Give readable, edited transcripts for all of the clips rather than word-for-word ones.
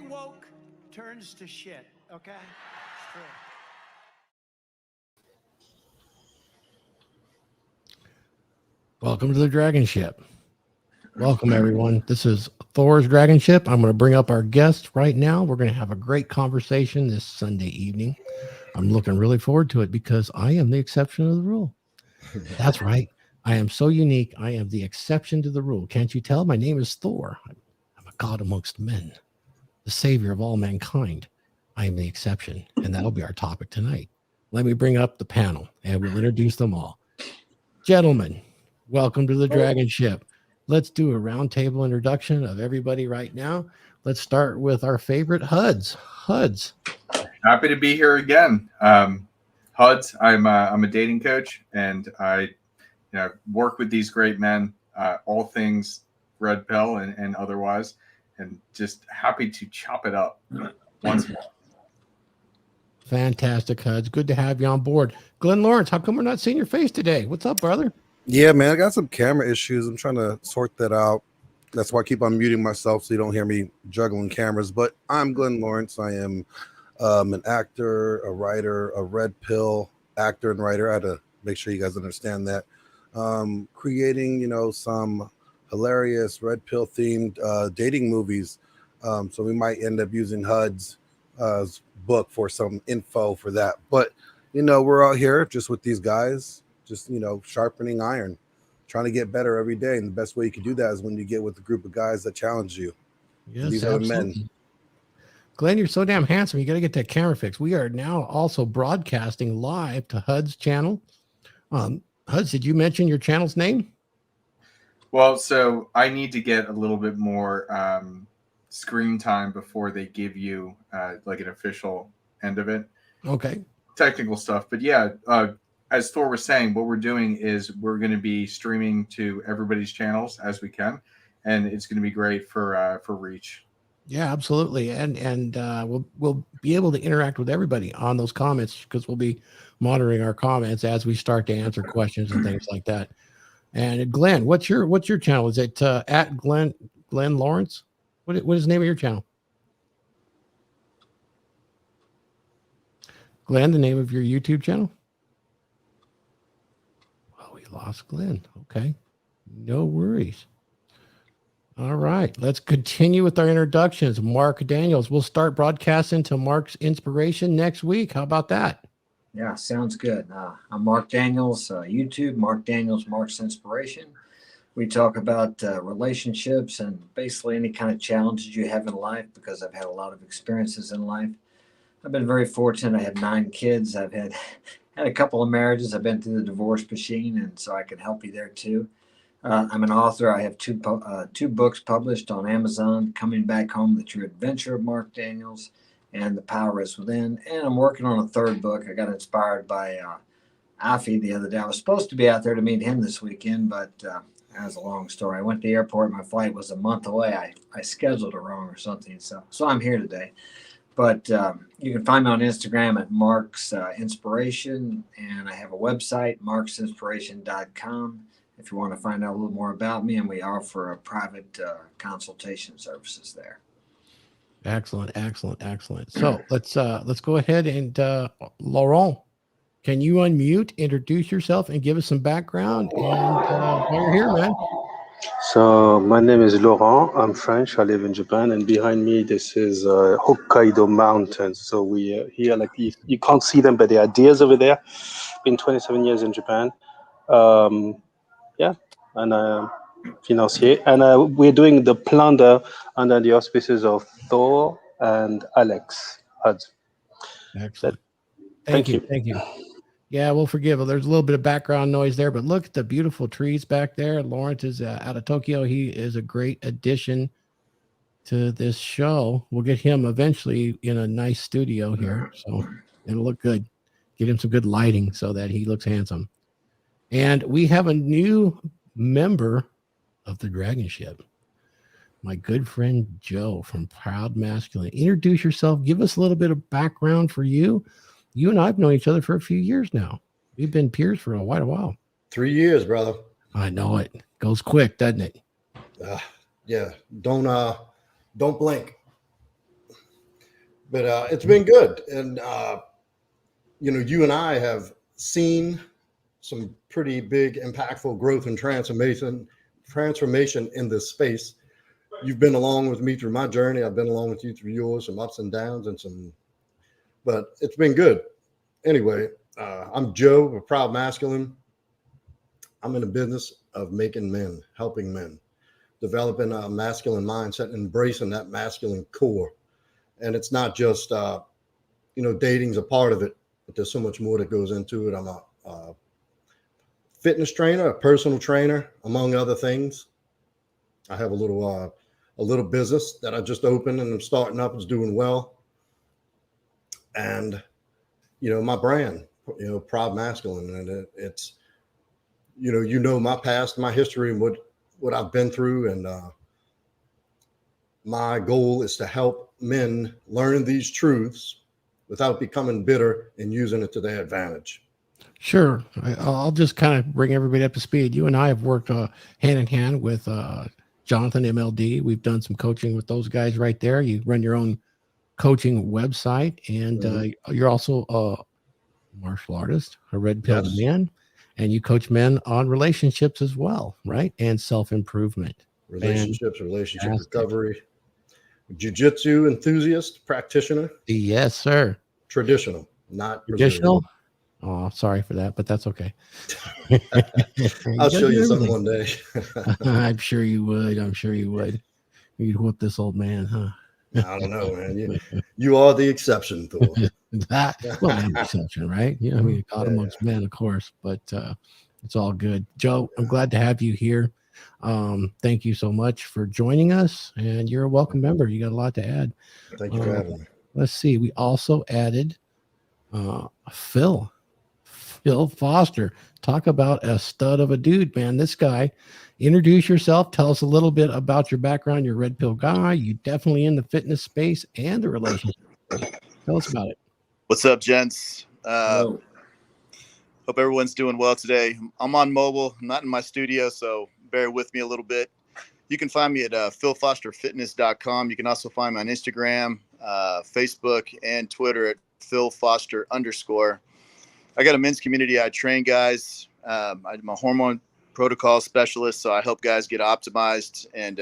Being woke turns to shit, okay? It's true. Welcome to the DragonShip. Welcome, everyone. This is Thor's DragonShip. I'm going to bring up our guest right now. We're going to have a great conversation this Sunday evening. I'm looking really forward to it because I am the exception of the rule. That's right. I am so unique. I am the exception to the rule. Can't you tell? My name is Thor. I'm a god amongst men, the savior of all mankind. I am the exception, and that'll be our topic tonight. Let me bring up the panel, and we'll introduce them all. Gentlemen, welcome to the DragonShip. Let's do a roundtable introduction of everybody right now. Let's start with our favorite HUDs. HUDs. Happy to be here again. HUDs. I'm a dating coach, and I work with these great men, all things red pill and otherwise, and just happy to chop it up once more. Fantastic, HUDs. Good to have you on board. Glenn Lawrence, how come we're not seeing your face today? What's up, brother? Yeah, man, I got some camera issues. I'm trying to sort that out. That's why I keep on muting myself so you don't hear me juggling cameras. But I'm Glenn Lawrence. I am an actor, a writer, a red pill actor and writer. I had to make sure you guys understand that. Creating, some hilarious red pill themed dating movies. So we might end up using HUD's book for some info for that. But, we're out here just with these guys. Just, sharpening iron, trying to get better every day. And the best way you can do that is when you get with a group of guys that challenge you. Yes, these are the men. Glenn, you're so damn handsome. You got to get that camera fixed. We are now also broadcasting live to HUD's channel. HUD's, did you mention your channel's name? Well, so I need to get a little bit more screen time before they give you like an official end of it. Okay. Technical stuff. But yeah, as Thor was saying, what we're doing is we're going to be streaming to everybody's channels as we can, and it's going to be great for reach. Yeah, absolutely, and we'll be able to interact with everybody on those comments because we'll be monitoring our comments as we start to answer questions and things like that. And Glenn, what's your channel? Is it at Glenn Lawrence? What is the name of your channel? Glenn, the name of your YouTube channel? Lost Glenn. Okay. No worries. All right. Let's continue with our introductions. Mark Daniels. We'll start broadcasting to Mark's inspiration next week. How about that? Yeah, sounds good. I'm Mark Daniels, YouTube, Mark Daniels, Mark's Inspiration. We talk about relationships and basically any kind of challenges you have in life because I've had a lot of experiences in life. I've been very fortunate. I have 9 kids. I've had a couple of marriages. I've been through the divorce machine, and so I can help you there too. I'm an author. I have two books published on Amazon, Coming Back Home, The True Adventure of Mark Daniels, and The Power Is Within. And I'm working on a 3rd book. I got inspired by Afi the other day. I was supposed to be out there to meet him this weekend, but that was a long story. I went to the airport. My flight was a month away. I scheduled it wrong or something, so I'm here today. But you can find me on Instagram at Mark's Inspiration, and I have a website, marksinspiration.com, if you want to find out a little more about me, and we offer a private consultation services there. Excellent. So let's go ahead and Laurent, can you unmute, introduce yourself, and give us some background? And while you're here, man. So my name is Laurent. I'm French. I live in Japan, and behind me this is Hokkaido mountains. So we here, like you can't see them, but there are deers over there. Been 27 years in Japan. And financier, and we're doing the plunder under the auspices of Thor and Alex Hudson. Excellent. Thank you. Yeah, we'll forgive it. There's a little bit of background noise there, but look at the beautiful trees back there. Lawrence is out of Tokyo. He is a great addition to this show. We'll get him eventually in a nice studio here, so it'll look good. Get him some good lighting so that he looks handsome. And we have a new member of the DragonShip, my good friend Joe from Proud Masculine. Introduce yourself. Give us a little bit of background for you. You and I have known each other for a few years now. We've been peers for quite a while. 3 years, brother. I know it. Goes quick, doesn't it? Yeah. Don't blink. But it's been good. And, you and I have seen some pretty big, impactful growth and transformation in this space. You've been along with me through my journey. I've been along with you through yours, some ups and downs but it's been good. Anyway, I'm Joe, a proud masculine. I'm in the business of making men, helping men, developing a masculine mindset, embracing that masculine core. And it's not just, dating's a part of it, but there's so much more that goes into it. I'm a fitness trainer, a personal trainer, among other things. I have a little business that I just opened and I'm starting up. It's doing well. And, my brand, proud masculine. And it's, my past, my history, and what I've been through. And my goal is to help men learn these truths without becoming bitter and using it to their advantage. Sure. I'll just kind of bring everybody up to speed. You and I have worked hand in hand with Jonathan MLD. We've done some coaching with those guys right there. You run your own coaching website, and you're also a martial artist, a red-pilled man, and you coach men on relationships as well, right? And self-improvement. Relationship recovery. Jiu-jitsu enthusiast, practitioner. Yes, sir. Traditional, not traditional. Oh, sorry for that, but that's okay. I'll show you something one day. I'm sure you would. You'd whoop this old man, huh? I don't know, man. You are the exception, Thor. Well, I'm the exception, right? Yeah, I mean, God amongst men, of course, but it's all good. Joe, I'm glad to have you here. Thank you so much for joining us, and you're a welcome member. You got a lot to add. Thank you for having me. Let's see. We also added Phil Foster. Talk about a stud of a dude, man. This guy. Introduce yourself. Tell us a little bit about your background. You're a red pill guy. You definitely in the fitness space and the relationship space. Tell us about it. What's up, gents? Hope everyone's doing well today. I'm on mobile. I'm not in my studio, so bear with me a little bit. You can find me at philfosterfitness.com. You can also find me on Instagram, Facebook, and Twitter at philfoster_. I got a men's community. I train guys. I'm a hormone protocol specialist, so I help guys get optimized and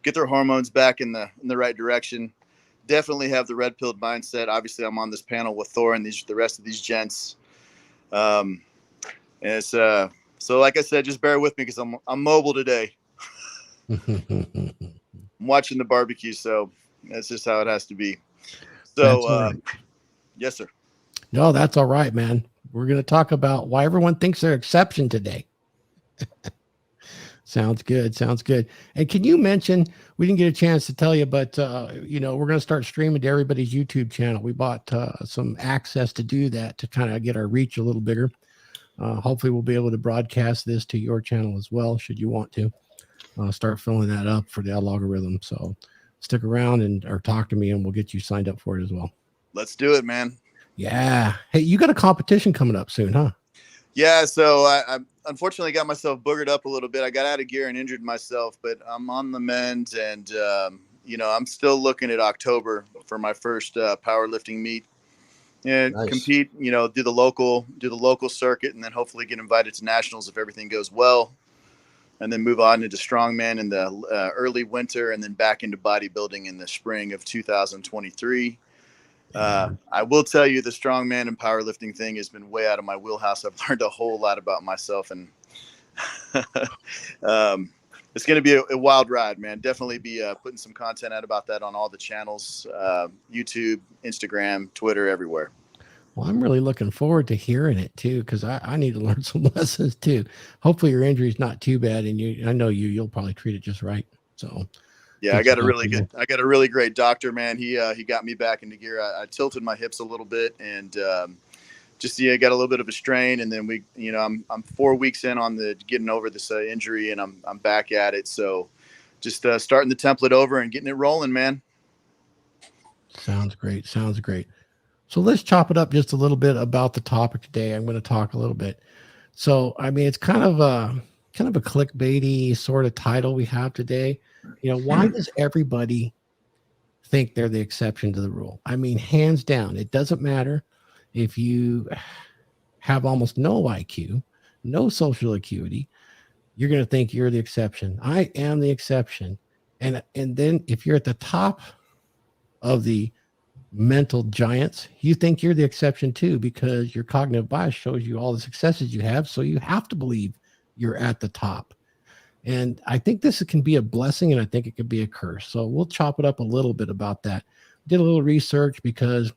get their hormones back in the right direction. Definitely have the red pilled mindset. Obviously, I'm on this panel with Thor and the rest of these gents. And it's so like I said, just bear with me because I'm mobile today. I'm watching the barbecue, so that's just how it has to be. So, right. Yes, sir. No, that's all right, man. We're going to talk about why everyone thinks they're exception today. Sounds good. And can you mention, we didn't get a chance to tell you, but we're going to start streaming to everybody's YouTube channel. We bought some access to do that, to kind of get our reach a little bigger. Hopefully we'll be able to broadcast this to your channel as well, should you want to start filling that up for the algorithm. So stick around or talk to me and we'll get you signed up for it as well. Let's do it, man. Yeah. Hey, you got a competition coming up soon, huh? Yeah, so I unfortunately got myself boogered up a little bit. I got out of gear and injured myself, but I'm on the mend, and I'm still looking at October for my first powerlifting meet. And nice. Compete, do the local circuit, and then hopefully get invited to nationals if everything goes well, and then move on into strongman in the early winter, and then back into bodybuilding in the spring of 2023. I will tell you the strongman and powerlifting thing has been way out of my wheelhouse. I've learned a whole lot about myself, and it's going to be a wild ride, man. Definitely be putting some content out about that on all the channels, YouTube, Instagram, Twitter, everywhere. Well, I'm really looking forward to hearing it too, because I need to learn some lessons too. Hopefully your injury is not too bad, and I know you'll probably treat it just right. So. Yeah, I got a really great doctor, man. He got me back into gear. I tilted my hips a little bit and got a little bit of a strain. And then I'm 4 weeks in on the getting over this injury, and I'm back at it. So just starting the template over and getting it rolling, man. Sounds great. So let's chop it up just a little bit about the topic today. I'm going to talk a little bit. So, I mean, it's kind of a clickbaity sort of title we have today. Why does everybody think they're the exception to the rule. I mean, hands down, it doesn't matter if you have almost no IQ, no social acuity, you're going to think you're the exception. I am the exception. And then if you're at the top of the mental giants, you think you're the exception too, because your cognitive bias shows you all the successes you have. So you have to believe you're at the top. And I think this can be a blessing, and I think it could be a curse. So we'll chop it up a little bit about that. Did a little research because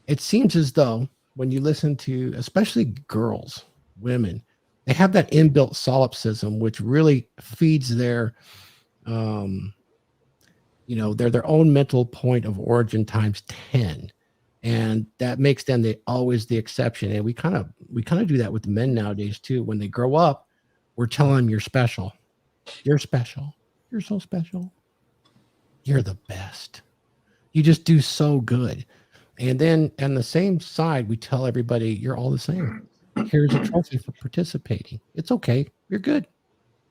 it seems as though when you listen to, especially girls, women, they have that inbuilt solipsism, which really feeds their, they're their own mental point of origin times 10. And that makes them always the exception. And we kind of do that with men nowadays too. When they grow up, we're telling them you're special. You're special. You're so special. You're the best. You just do so good. And then on the same side, we tell everybody you're all the same. Here's a trophy for participating. It's okay. You're good.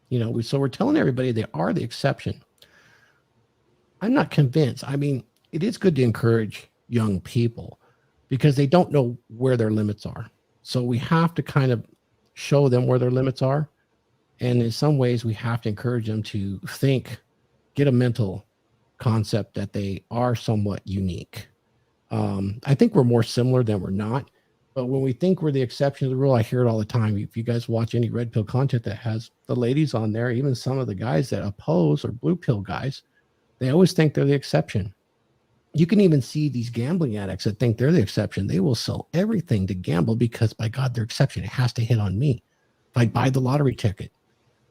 So we're telling everybody they are the exception. I'm not convinced. I mean, it is good to encourage young people because they don't know where their limits are. So we have to kind of show them where their limits are. And in some ways, we have to encourage them to get a mental concept that they are somewhat unique. I think we're more similar than we're not. But when we think we're the exception to the rule, I hear it all the time. If you guys watch any red pill content that has the ladies on there, even some of the guys that oppose or blue pill guys, they always think they're the exception. You can even see these gambling addicts that think they're the exception. They will sell everything to gamble because, by God, they're exception. It has to hit on me. If I buy the lottery ticket.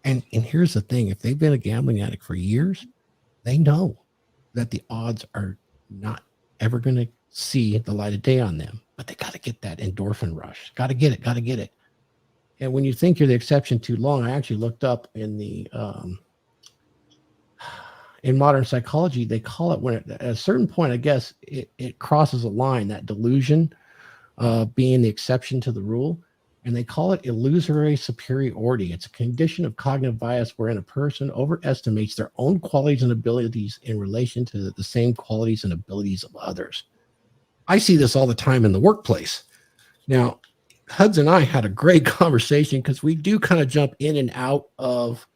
And here's the thing. If they've been a gambling addict for years, they know that the odds are not ever going to see the light of day on them. But they got to get that endorphin rush. Got to get it. And when you think you're the exception too long, I actually looked up in the in modern psychology, they call it when at a certain point, I guess, it crosses a line, that delusion of being the exception to the rule. And they call it illusory superiority. It's a condition of cognitive bias wherein a person overestimates their own qualities and abilities in relation to the same qualities and abilities of others. I see this all the time in the workplace. Now, Huds and I had a great conversation because we do kind of jump in and out of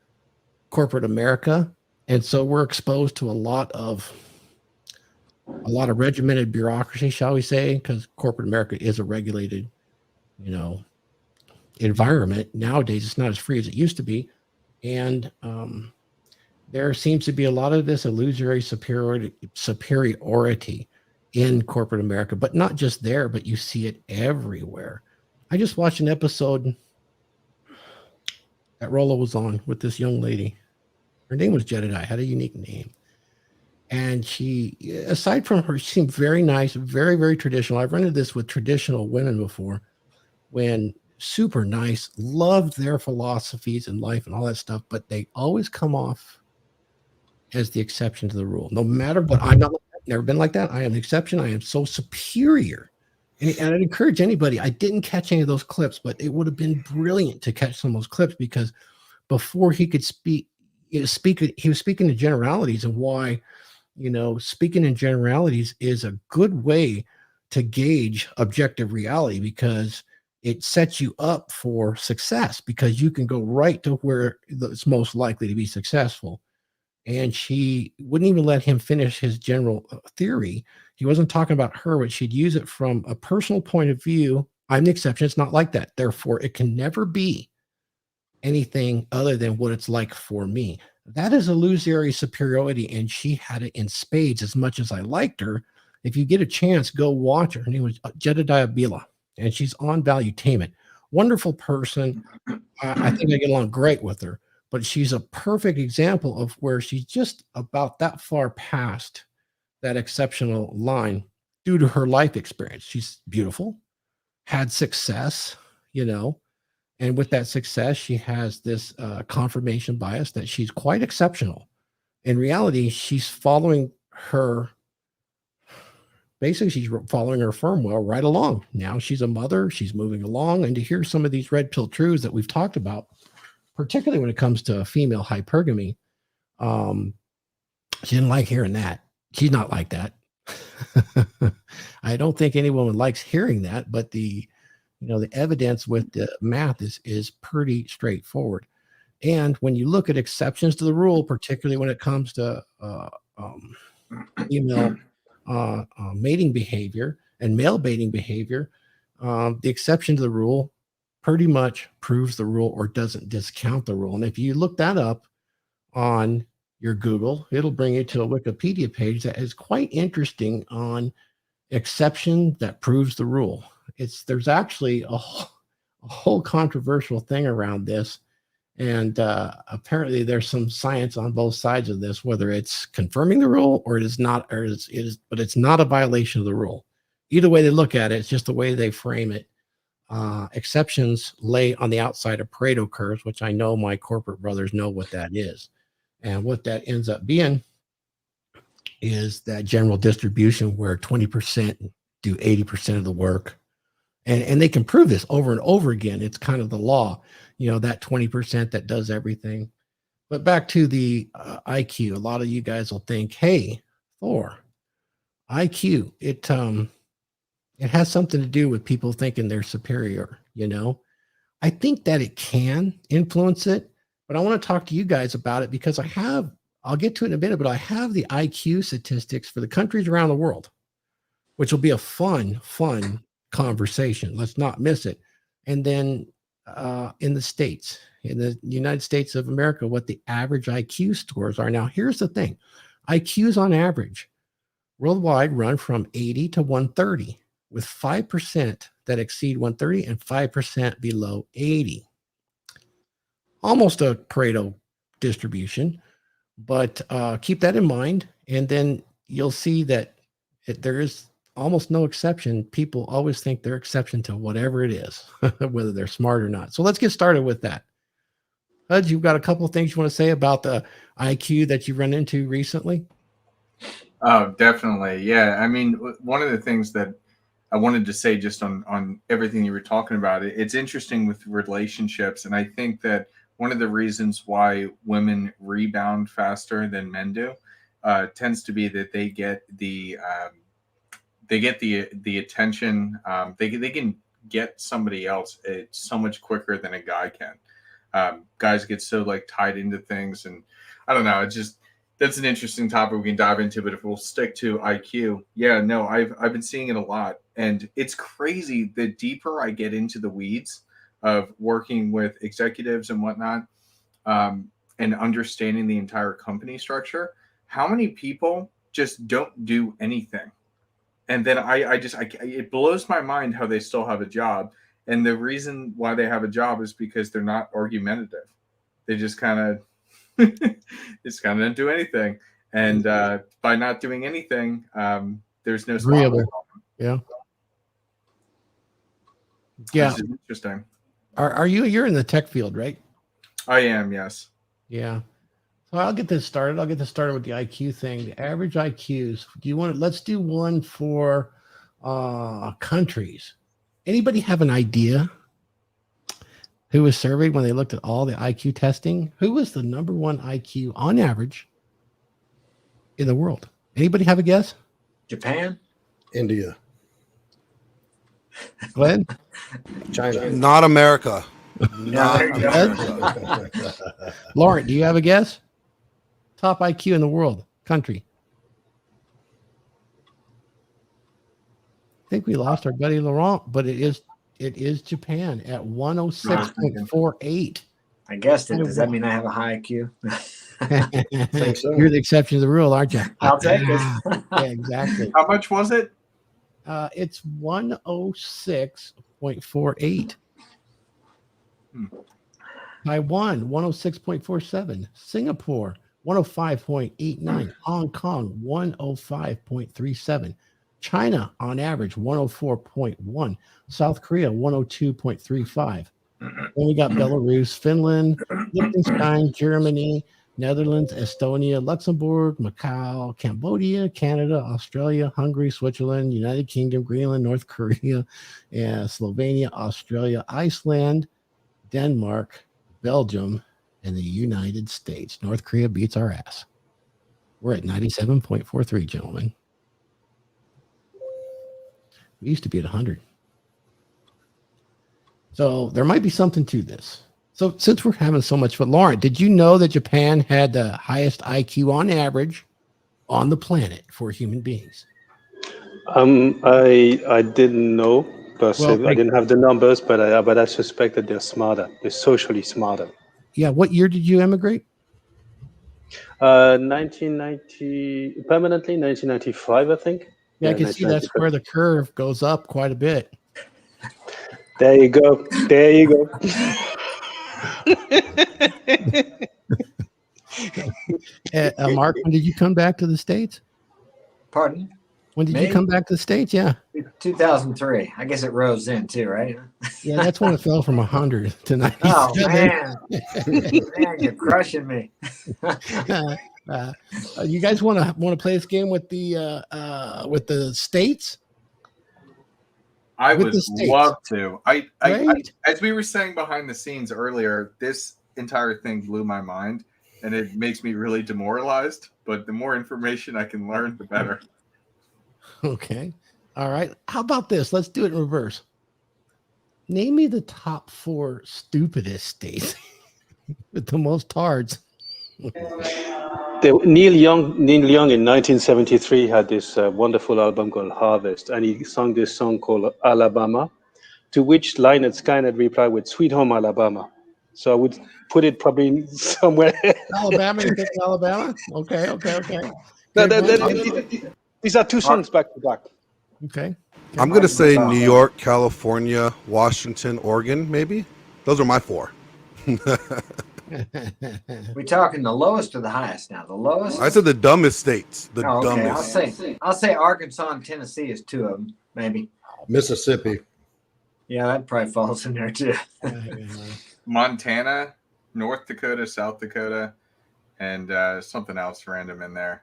corporate America. And so we're exposed to a lot of regimented bureaucracy, shall we say, because corporate America is a regulated, environment. Nowadays, it's not as free as it used to be. And there seems to be a lot of this illusory superiority in corporate America, but not just there, but you see it everywhere. I just watched an episode that Rollo was on with this young lady. Her name was Jedediah, had a unique name. And she, aside from her, she seemed very nice, very, very traditional. I've run into this with traditional women before, when super nice, loved their philosophies in life and all that stuff, but they always come off as the exception to the rule. No matter what, I'm not, never been like that. I am the exception. I am so superior. And I'd encourage anybody, I didn't catch any of those clips, but it would have been brilliant to catch some of those clips, because before he could speak, he was speaking in generalities, and why, speaking in generalities is a good way to gauge objective reality, because it sets you up for success, because you can go right to where it's most likely to be successful. And she wouldn't even let him finish his general theory. He wasn't talking about her, but she'd use it from a personal point of view. I'm the exception. It's not like that. Therefore, it can never be anything other than what it's like for me. That is illusory superiority, and she had it in spades. As much as I liked her, if you get a chance, go watch her. Her name was Jedediah Bila, and she's on Valuetainment. Wonderful person. I think I get along great with her, but she's a perfect example of where she's just about that far past that exceptional line due to her life experience. She's beautiful, had success, and with that success, she has this confirmation bias that she's quite exceptional. In reality, she's following her. Basically, she's following her firm well right along. Now she's a mother. She's moving along. And to hear some of these red pill truths that we've talked about, particularly when it comes to female hypergamy, She didn't like hearing that. She's not like that. I don't think any woman likes hearing that, but the evidence with the math is pretty straightforward. And when you look at exceptions to the rule, particularly when it comes to female mating behavior and male mating behavior, the exception to the rule pretty much proves the rule or doesn't discount the rule. And if you look that up on your Google, it'll bring you to a Wikipedia page that is quite interesting on exception that proves the rule. There's actually a whole controversial thing around this. And apparently there's some science on both sides of this, whether it's confirming the rule or it is not, but it's not a violation of the rule. Either way they look at it, it's just the way they frame it. Exceptions lay on the outside of Pareto curves, which I know my corporate brothers know what that is. And what that ends up being is that general distribution where 20% do 80% of the work. And they can prove this over and over again. It's kind of the law, that 20% that does everything. But back to the IQ, a lot of you guys will think, hey, Thor, IQ, it has something to do with people thinking they're superior, I think that it can influence it, but I want to talk to you guys about it because I'll get to it in a minute, but I have the IQ statistics for the countries around the world, which will be a fun conversation. Let's not miss it. And then in the States, in the United States of America, what the average IQ scores are. Now, here's the thing. IQs on average worldwide run from 80 to 130, with 5% that exceed 130 and 5% below 80. Almost a Pareto distribution, but keep that in mind. And then you'll see that there is almost no exception. People always think they're exception to whatever it is, whether they're smart or not. So let's get started with that. Hud, you've got a couple of things you want to say about the IQ that you run into recently? Oh, definitely. Yeah. I mean, one of the things that I wanted to say just on everything you were talking about, it's interesting with relationships. And I think that one of the reasons why women rebound faster than men do tends to be that they get the attention. They can get somebody else so much quicker than a guy can. Guys get so tied into things, and I don't know. It's just that's an interesting topic we can dive into. But if we'll stick to IQ, yeah, no, I've been seeing it a lot, and it's crazy. The deeper I get into the weeds of working with executives and whatnot, and understanding the entire company structure, how many people just don't do anything. And then it blows my mind how they still have a job. And the reason why they have a job is because they're not argumentative. They just kind of don't do anything. And by not doing anything, there's no agreeable. Yeah. Yeah. Which is interesting. You're in the tech field, right? I am, yes. Yeah. So I'll get this started. with the IQ thing. The average IQs. Let's do one for countries. Anybody have an idea who was surveyed when they looked at all the IQ testing? Who was the number one IQ on average in the world? Anybody have a guess? Japan? India. Glenn? China. Not America. Not America. Lauren, do you have a guess? Top IQ in the world, country. I think we lost our buddy Laurent, but it is Japan at 106.48. I guessed it. Does that mean I have a high IQ? Think so. You're the exception to the rule, aren't you? I'll take it. Yeah, exactly. How much was it? It's 106.48. Taiwan, 106.47. Singapore, 105.89. Hong Kong, 105.37. China, on average, 104.1. South Korea, 102.35. Then we got Belarus, Finland, Liechtenstein, Germany, Netherlands, Estonia, Luxembourg, Macau, Cambodia, Canada, Australia, Hungary, Switzerland, United Kingdom, Greenland, North Korea, Slovenia, Australia, Iceland, Denmark, Belgium, and the United States. North Korea beats our ass. We're at 97.43, gentlemen. We used to be at 100. So there might be something to this. So since we're having so much fun, Lauren, did you know that Japan had the highest IQ on average on the planet for human beings? I didn't know per se. Well, I didn't have the numbers, but I suspect that they're smarter. They're socially smarter. yeah. What year did you emigrate? 1990, permanently 1995, I think. Yeah, I can see that's 1995. where the curve goes up quite a bit. There you go. There you go. Mark, when did you come back to the States? Pardon? When did Me? you come back to the States? Yeah. 2003. I guess it rose in too, right? Yeah, that's when it fell from 100 to 97. Oh man, man, you're crushing me. You guys want to play this game with the states? I With would the States. love to. I Right? as we were saying behind the scenes earlier, this entire thing blew my mind, and it makes me really demoralized. But the more information I can learn, the better. Okay. All right. How about this? Let's do it in reverse. Name me the top 4 stupidest states with the most tards. Neil Young in 1973 had this wonderful album called Harvest, and he sung this song called Alabama, to which Lynyrd Skynyrd replied with Sweet Home Alabama. So I would put it probably somewhere. Alabama, you think Alabama? Okay. These are 2 songs back to back. Okay. I'm going to say New York, California, Washington, Oregon, maybe. Those are my 4. We talking the lowest or the highest now? The lowest? I said the dumbest states. The Oh, okay. dumbest. I'll say Arkansas and Tennessee is 2 of them, maybe. Mississippi. Yeah, that probably falls in there too. Montana, North Dakota, South Dakota, and something else random in there.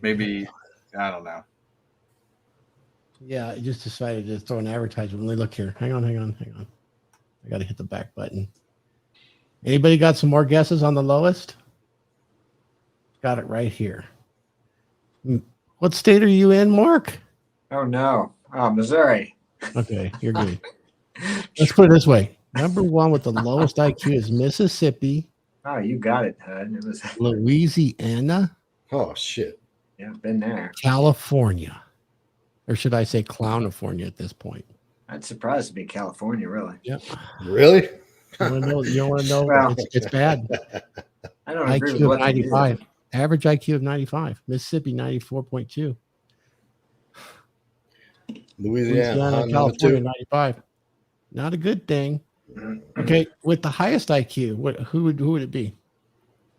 Maybe, I don't know. Yeah, I just decided to throw an advertisement. Let me look here. Hang on. I got to hit the back button. Anybody got some more guesses on the lowest? Got it right here. What state are you in, Mark? Oh no. Oh, Missouri. Okay, you're good. Let's put it this way. Number 1 with the lowest IQ is Mississippi. Oh, you got it, Hud. It was Louisiana. Oh shit. yeah, been there. California. Or should I say Clownifornia at this point? I'd surprised to be California, really. Yep. Really? You don't want to know. Well, it's bad. I don't agree with IQ of what they do. 95. Average IQ of 95. Mississippi 94.2. Louisiana, number California 2. 95. Not a good thing. Okay, with the highest IQ, who would it be?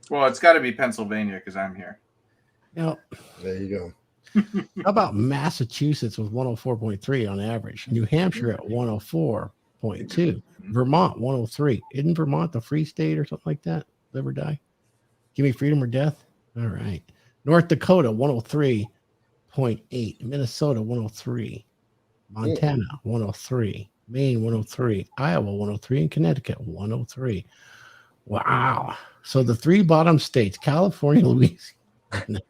Well, it's got to be Pennsylvania because I'm here. You know, There you go. how about Massachusetts with 104.3 on average? New Hampshire at 104.2. Vermont 103. Isn't Vermont the free state or something like that? Live or die. Give me freedom or death. All right. North Dakota 103.8. Minnesota 103. Montana 103. Maine 103. Iowa 103. And Connecticut 103. Wow. So the 3 bottom states, California, Louisiana.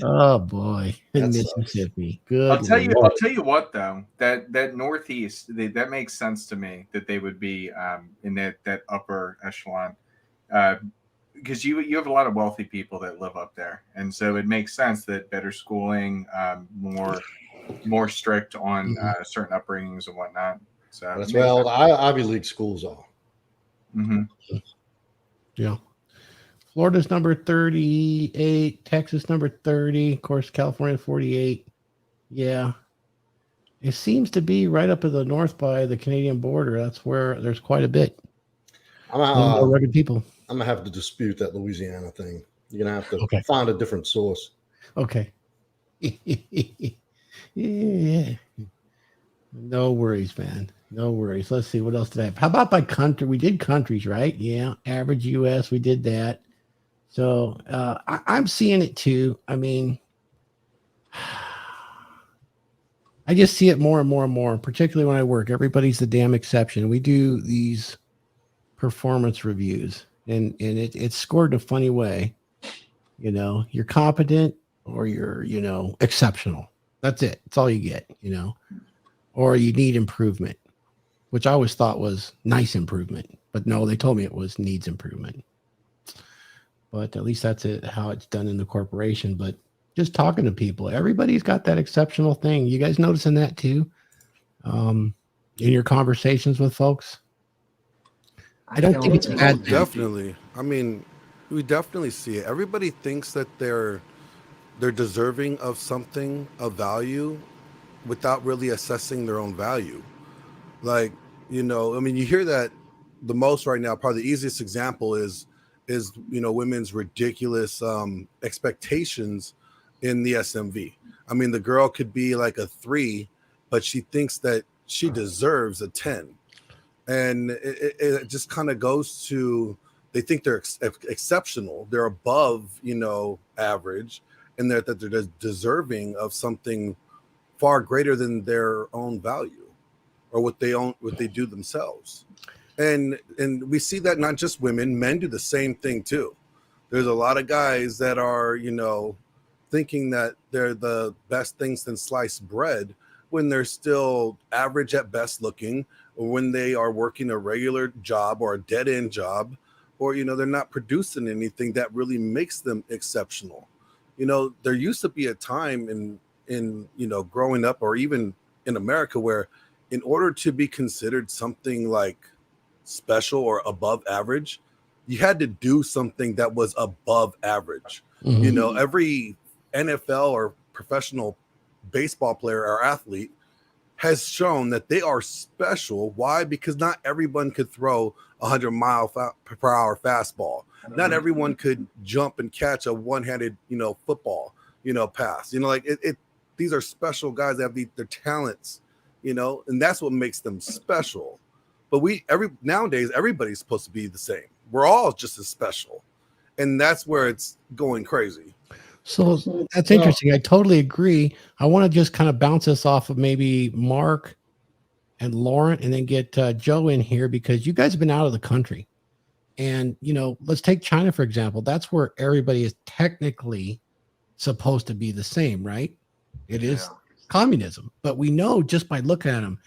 Oh boy, and Mississippi. Good. I'll tell you what though. That Northeast, that makes sense to me that they would be in that upper echelon, because you have a lot of wealthy people that live up there, and so it makes sense that better schooling, more strict on certain upbringings and whatnot. So That's where all the Ivy League schools are. Mm-hmm. Yeah. Florida's number 38, Texas number 30, of course, California 48. Yeah. It seems to be right up in the north by the Canadian border. That's where there's quite a bit. I'm More rugged people. gonna have to dispute that Louisiana thing. You're gonna have to Okay. find a different source. Okay. Yeah. No worries, man. No worries. Let's see. What else did I have? How about by country? We did countries, right? Yeah. Average US. We did that. So I'm seeing it too. I mean, I just see it more and more and more, particularly when I work. Everybody's the damn exception. We do these performance reviews, and it's scored in a funny way. You know, you're competent or you're, you know, exceptional. That's it. That's all you get, you know, or you need improvement, which I always thought was nice improvement. But no, they told me it was needs improvement. But at least that's it, how it's done in the corporation. But just talking to people, everybody's got that exceptional thing. You guys noticing that too? In your conversations with folks? I don't think it's a bad thing. Definitely. I mean, we definitely see it. Everybody thinks that they're deserving of something of value without really assessing their own value. Like, you know, I mean, you hear that the most right now. Probably the easiest example is you know, women's ridiculous expectations in the SMV. I mean, the girl could be like a 3, but she thinks that she deserves a 10, and it just kind of goes to, they think they're exceptional, they're above, you know, average, and that they're deserving of something far greater than their own value or what they do themselves. And we see that not just women, men do the same thing too. There's a lot of guys that are, you know, thinking that they're the best things than sliced bread when they're still average at best looking, or when they are working a regular job or a dead end job, or, you know, they're not producing anything that really makes them exceptional. You know, there used to be a time in you know, growing up, or even in America, where in order to be considered something like special or above average, you had to do something that was above average. Mhm. You know, every NFL or professional baseball player or athlete has shown that they are special. Why? Because not everyone could throw 100-mile-per-hour fastball. Not everyone could jump and catch a one-handed, you know, football, you know, pass. You know, like these are special guys that have their talents, you know, and that's what makes them special. But nowadays everybody's supposed to be the same. We're all just as special, and that's where it's going crazy. So that's interesting. I totally agree. I want to just kind of bounce this off of maybe Mark and Lauren, and then get Joe in here, because you guys have been out of the country. And, you know, let's take China, for example. That's where everybody is technically supposed to be the same, right? It is communism. But we know just by looking at them,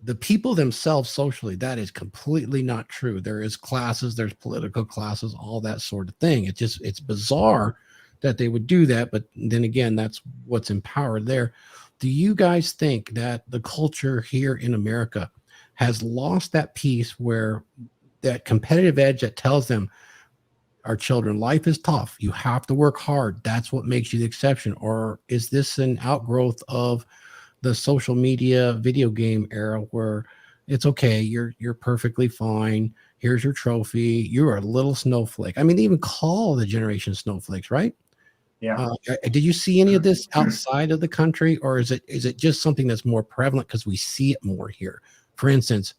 the people themselves socially, that is completely not true. There is classes, there's political classes, all that sort of thing. It's bizarre that they would do that. But then again, that's what's in power there. Do you guys think that the culture here in America has lost that piece, where that competitive edge that tells them, our children, life is tough, you have to work hard, that's what makes you the exception? Or is this an outgrowth of the social media video game era, where it's okay, you're perfectly fine, here's your trophy, you're a little snowflake? I mean, they even call the generation snowflakes, right? Yeah. Did you see any of this outside of the country, or is it just something that's more prevalent because we see it more here? For instance,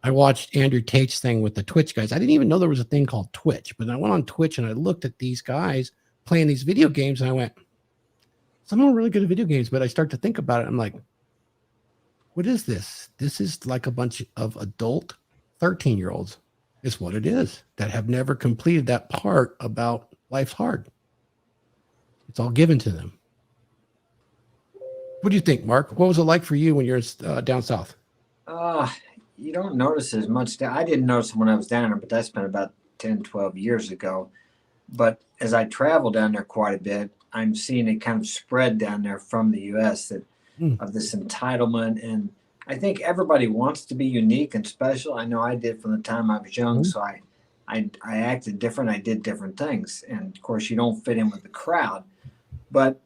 I watched Andrew Tate's thing with the Twitch guys. I didn't even know there was a thing called Twitch, but I went on Twitch and I looked at these guys playing these video games, and I went, some of them are really good at video games. But I start to think about it, I'm like, what is this? This is like a bunch of adult 13-year-olds. It's what it is, that have never completed that part about life's hard. It's all given to them. What do you think, Mark? What was it like for you when you're down south? You don't notice as much. I didn't notice it when I was down there, but that's been about 10, 12 years ago. But as I travel down there quite a bit, I'm seeing it kind of spread down there from the U.S. that of this entitlement. And I think everybody wants to be unique and special. I know I did from the time I was young. So I acted different. I did different things. And of course, you don't fit in with the crowd. But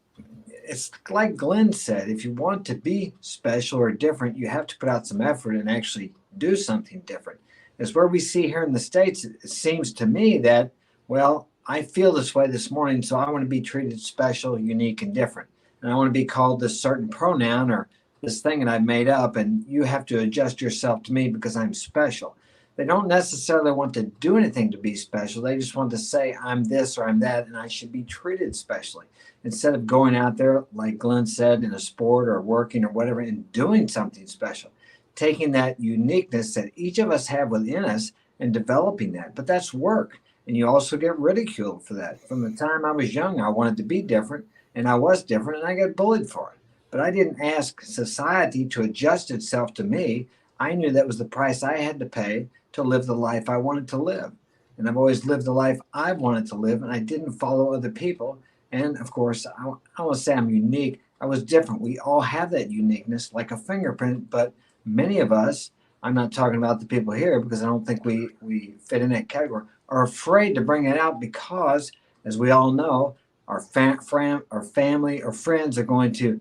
it's like Glenn said, if you want to be special or different, you have to put out some effort and actually do something different. It's where we see here in the States, it seems to me that, well, I feel this way this morning, so I want to be treated special, unique, and different. And I want to be called this certain pronoun or this thing that I've made up, and you have to adjust yourself to me because I'm special. They don't necessarily want to do anything to be special. They just want to say, I'm this or I'm that, and I should be treated specially. Instead of going out there, like Glenn said, in a sport or working or whatever, and doing something special, taking that uniqueness that each of us have within us and developing that. But that's work. And you also get ridiculed for that. From the time I was young, I wanted to be different, and I was different, and I got bullied for it. But I didn't ask society to adjust itself to me. I knew that was the price I had to pay to live the life I wanted to live. And I've always lived the life I wanted to live, and I didn't follow other people. And of course, I want to say I'm unique. I was different. We all have that uniqueness, like a fingerprint, but many of us, I'm not talking about the people here because I don't think we fit in that category, are afraid to bring it out because, as we all know, our family or friends are going to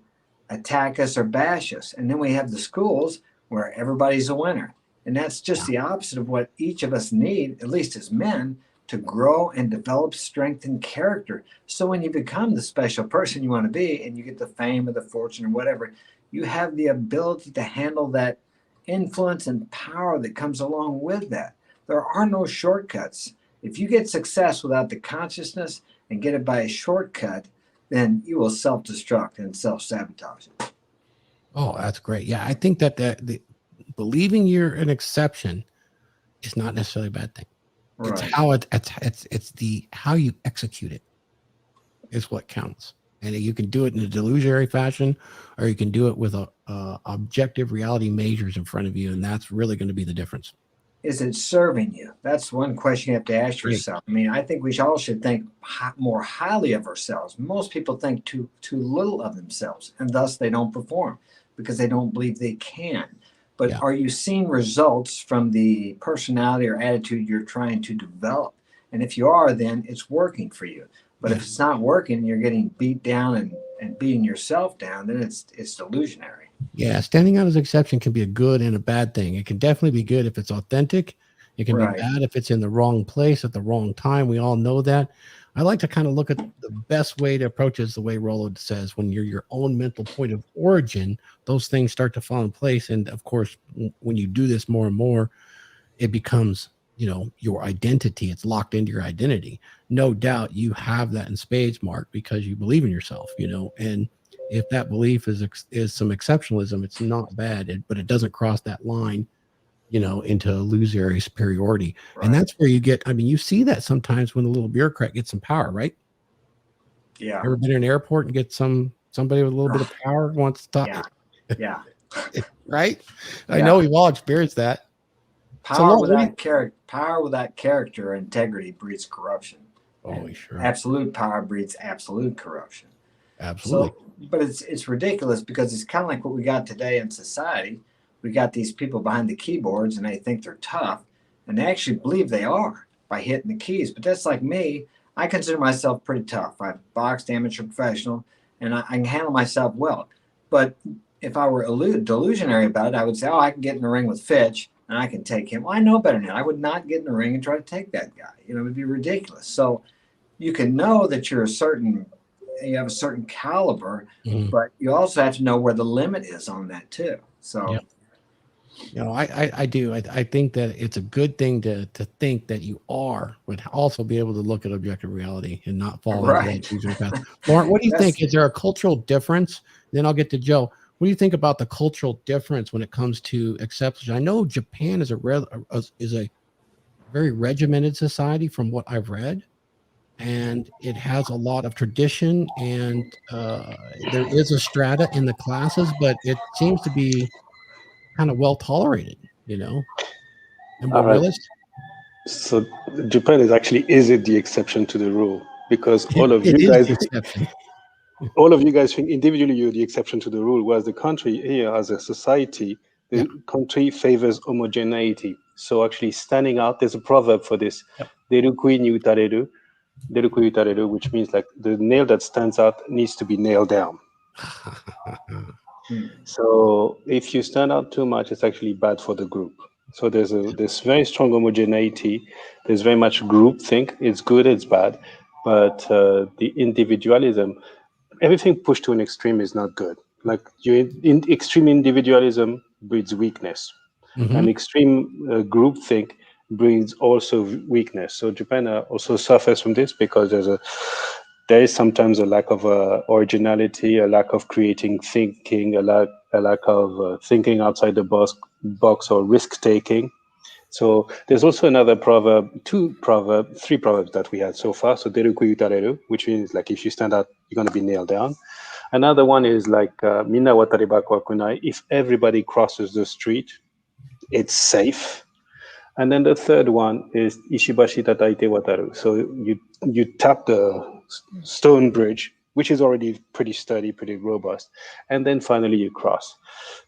attack us or bash us. And then we have the schools where everybody's a winner. And that's just the opposite of what each of us need, at least as men, to grow and develop strength and character. So when you become the special person you want to be and you get the fame or the fortune or whatever, you have the ability to handle that influence and power that comes along with that. There are no shortcuts. If you get success without the consciousness and get it by a shortcut, then you will self-destruct and self-sabotage. Oh, that's great. Yeah, I think that the believing you're an exception is not necessarily a bad thing. It's Right. how it's the how you execute it is what counts. And you can do it in a delusionary fashion, or you can do it with a objective reality measures in front of you, and that's really going to be the difference. Is it serving you? That's one question you have to ask Great. yourself. I mean, I think we all should think more highly of ourselves. Most people think too little of themselves, and thus they don't perform because they don't believe they can. But Yeah. are you seeing results from the personality or attitude you're trying to develop? And if you are, then it's working for you. But if Yeah. it's not working, you're getting beat down and beating yourself down, then it's delusionary. Yeah, standing out as an exception can be a good and a bad thing. It can definitely be good if it's authentic. It can Right. be bad if it's in the wrong place at the wrong time. We all know that. I like to kind of look at the best way to approach it is the way Rollo says, when you're your own mental point of origin, those things start to fall in place. And of course, when you do this more and more, it becomes, your identity. It's locked into your identity. No doubt you have that in spades, Mark, because you believe in yourself, and if that belief is some exceptionalism, it's not bad, but it doesn't cross that line, into illusory superiority. And Right. that's where you see that sometimes when the little bureaucrat gets some power, right? Yeah. Ever been in an airport and get somebody with a little bit of power wants to talk, Yeah. Yeah. right? I Yeah. know we've all experienced that. Power what do you- without character or integrity breeds corruption. Oh, And sure. absolute power breeds absolute corruption. Absolutely. So, but it's ridiculous because it's kind of like what we got today in society. We got these people behind the keyboards and they think they're tough, and they actually believe they are by hitting the keys. But that's like me. I consider myself pretty tough. I've boxed amateur professional, and I can handle myself well. But if I were delusionary about it, I would say, "Oh, I can get in the ring with Fitch, and I can take him." Well, I know better now. I would not get in the ring and try to take that guy. It would be ridiculous. So you can know that you have a certain caliber, Mhm. but you also have to know where the limit is on that too. So Yep. I do. I think that it's a good thing to think that you would also be able to look at objective reality and not fall into Right. that illusory path. Lauren, what do you That's- think? Is there a cultural difference? Then I'll get to Joe. What do you think about the cultural difference when it comes to exceptions? I know Japan is a very regimented society from what I've read, and it has a lot of tradition, and there is a strata in the classes, but it seems to be kind of well tolerated, and All more right. realist. So Japan isn't the exception to the rule, because all of It you is guys the exception. all of you guys think individually you're the exception to the rule, whereas the country here, as a society, the Yeah. country favors homogeneity. So actually standing out, there's a proverb for this. Yep. Derukui ni utareru, which means like the nail that stands out needs to be nailed down. So if you stand out too much, it's actually bad for the group. So there's very strong homogeneity. There's very much group think. It's good, it's bad, but the individualism, everything pushed to an extreme is not good. Like extreme individualism breeds weakness, and extreme group think brings also weakness. So Japan also suffers from this because there is sometimes a lack of originality, a lack of creating thinking, a lack of thinking outside the box or risk taking. So there's also another proverb, three proverbs that we had so far. So deruku utareru, which means like if you stand out, you're going to be nailed down. Another one is like minna watareba kwa kunai. If everybody crosses the street, it's safe. And then the third one is ishibashi tataite wataru. So you tap the stone bridge, which is already pretty sturdy, pretty robust, and then finally you cross.